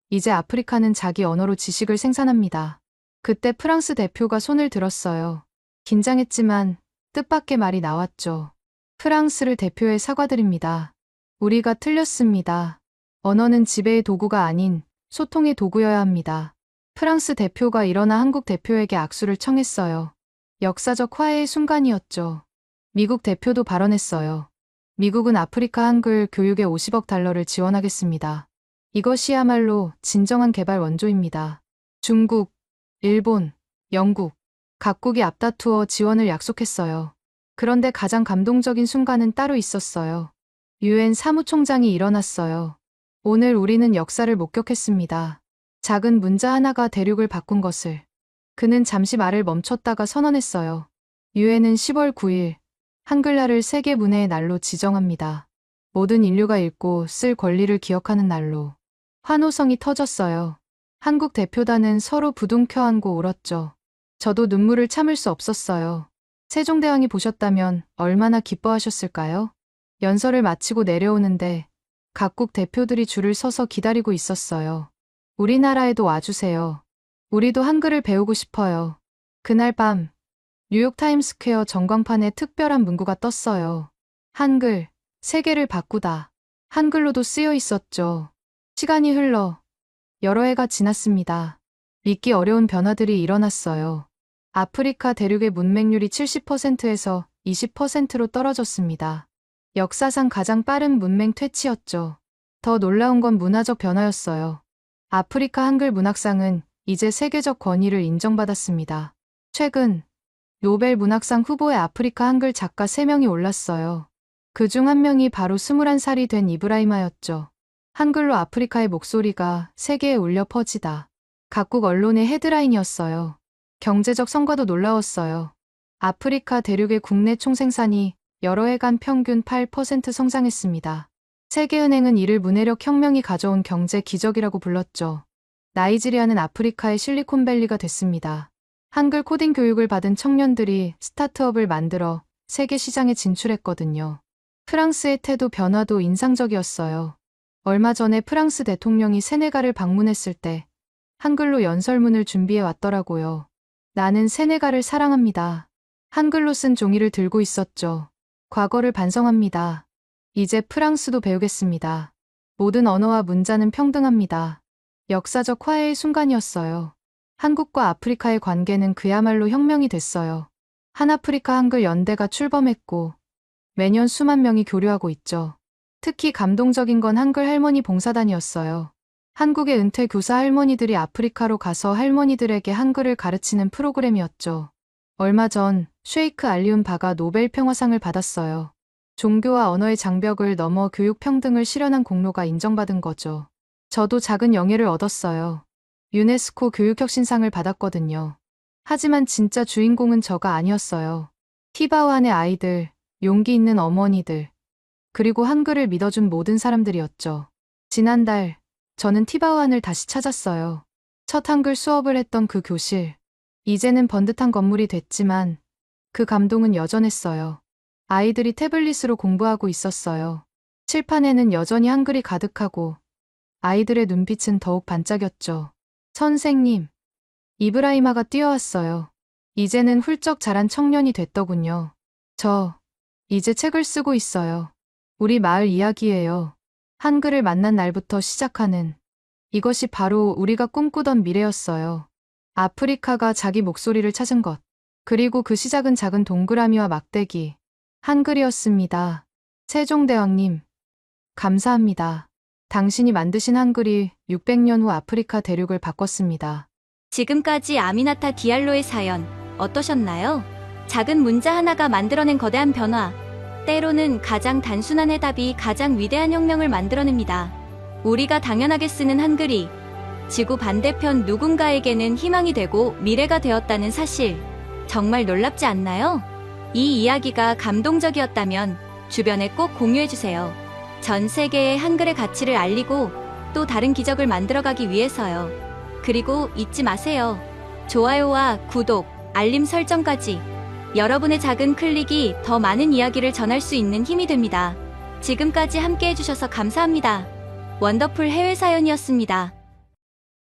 이제 아프리카는 자기 언어로 지식을 생산합니다. 그때 프랑스 대표가 손을 들었어요. 긴장했지만 뜻밖의 말이 나왔죠. 프랑스를 대표해 사과드립니다. 우리가 틀렸습니다. 언어는 지배의 도구가 아닌 소통의 도구여야 합니다. 프랑스 대표가 일어나 한국 대표에게 악수를 청했어요. 역사적 화해의 순간이었죠. 미국 대표도 발언했어요. 미국은 아프리카 한글 교육에 50억 달러를 지원하겠습니다. 이것이야말로 진정한 개발 원조입니다. 중국, 일본, 영국, 각국이 앞다투어 지원을 약속했어요. 그런데 가장 감동적인 순간은 따로 있었어요. 유엔 사무총장이 일어났어요. 오늘 우리는 역사를 목격했습니다. 작은 문자 하나가 대륙을 바꾼 것을. 그는 잠시 말을 멈췄다가 선언했어요. 유엔은 10월 9일 한글날을 세계 문해의 날로 지정합니다. 모든 인류가 읽고 쓸 권리를 기억하는 날로. 환호성이 터졌어요. 한국 대표단은 서로 부둥켜 안고 울었죠. 저도 눈물을 참을 수 없었어요. 세종대왕이 보셨다면 얼마나 기뻐하셨을까요? 연설을 마치고 내려오는데 각국 대표들이 줄을 서서 기다리고 있었어요. 우리나라에도 와주세요. 우리도 한글을 배우고 싶어요. 그날 밤 뉴욕 타임스퀘어 전광판에 특별한 문구가 떴어요. 한글, 세계를 바꾸다. 한글로도 쓰여 있었죠. 시간이 흘러 여러 해가 지났습니다. 믿기 어려운 변화들이 일어났어요. 아프리카 대륙의 문맹률이 70%에서 20%로 떨어졌습니다. 역사상 가장 빠른 문맹 퇴치였죠. 더 놀라운 건 문화적 변화였어요. 아프리카 한글 문학상은 이제 세계적 권위를 인정받았습니다. 최근 노벨 문학상 후보에 아프리카 한글 작가 3명이 올랐어요. 그중 한 명이 바로 21살이 된 이브라이마였죠. 한글로 아프리카의 목소리가 세계에 울려 퍼지다. 각국 언론의 헤드라인이었어요. 경제적 성과도 놀라웠어요. 아프리카 대륙의 국내 총생산이 여러 해간 평균 8% 성장했습니다. 세계은행은 이를 문해력 혁명이 가져온 경제 기적이라고 불렀죠. 나이지리아는 아프리카의 실리콘밸리가 됐습니다. 한글 코딩 교육을 받은 청년들이 스타트업을 만들어 세계 시장에 진출했거든요. 프랑스의 태도 변화도 인상적이었어요. 얼마 전에 프랑스 대통령이 세네갈을 방문했을 때 한글로 연설문을 준비해 왔더라고요. 나는 세네갈을 사랑합니다. 한글로 쓴 종이를 들고 있었죠. 과거를 반성합니다. 이제 프랑스도 배우겠습니다. 모든 언어와 문자는 평등합니다. 역사적 화해의 순간이었어요. 한국과 아프리카의 관계는 그야말로 혁명이 됐어요. 한아프리카 한글 연대가 출범했고 매년 수만 명이 교류하고 있죠. 특히 감동적인 건 한글 할머니 봉사단이었어요. 한국의 은퇴 교사 할머니들이 아프리카로 가서 할머니들에게 한글을 가르치는 프로그램이었죠. 얼마 전 쉐이크 알리움 바가 노벨 평화상을 받았어요. 종교와 언어의 장벽을 넘어 교육 평등을 실현한 공로가 인정받은 거죠. 저도 작은 영예를 얻었어요. 유네스코 교육혁신상을 받았거든요. 하지만 진짜 주인공은 저가 아니었어요. 티바우안의 아이들, 용기 있는 어머니들, 그리고 한글을 믿어준 모든 사람들이었죠. 지난달 저는 티바우안을 다시 찾았어요. 첫 한글 수업을 했던 그 교실. 이제는 번듯한 건물이 됐지만 그 감동은 여전했어요. 아이들이 태블릿으로 공부하고 있었어요. 칠판에는 여전히 한글이 가득하고 아이들의 눈빛은 더욱 반짝였죠. 선생님, 이브라이마가 뛰어왔어요. 이제는 훌쩍 자란 청년이 됐더군요. 저 이제 책을 쓰고 있어요. 우리 마을 이야기예요. 한글을 만난 날부터 시작하는. 이것이 바로 우리가 꿈꾸던 미래였어요. 아프리카가 자기 목소리를 찾은 것. 그리고 그 시작은 작은 동그라미와 막대기. 한글이었습니다. 세종대왕님, 감사합니다. 당신이 만드신 한글이 600년 후 아프리카 대륙을 바꿨습니다. 지금까지 아미나타 디알로의 사연 어떠셨나요? 작은 문자 하나가 만들어낸 거대한 변화. 때로는 가장 단순한 해답이 가장 위대한 혁명을 만들어냅니다. 우리가 당연하게 쓰는 한글이 지구 반대편 누군가에게는 희망이 되고 미래가 되었다는 사실. 정말 놀랍지 않나요? 이 이야기가 감동적이었다면 주변에 꼭 공유해주세요. 전 세계에 한글의 가치를 알리고 또 다른 기적을 만들어가기 위해서요. 그리고 잊지 마세요. 좋아요와 구독, 알림 설정까지. 여러분의 작은 클릭이 더 많은 이야기를 전할 수 있는 힘이 됩니다. 지금까지 함께 해주셔서 감사합니다. 원더풀 해외 사연이었습니다.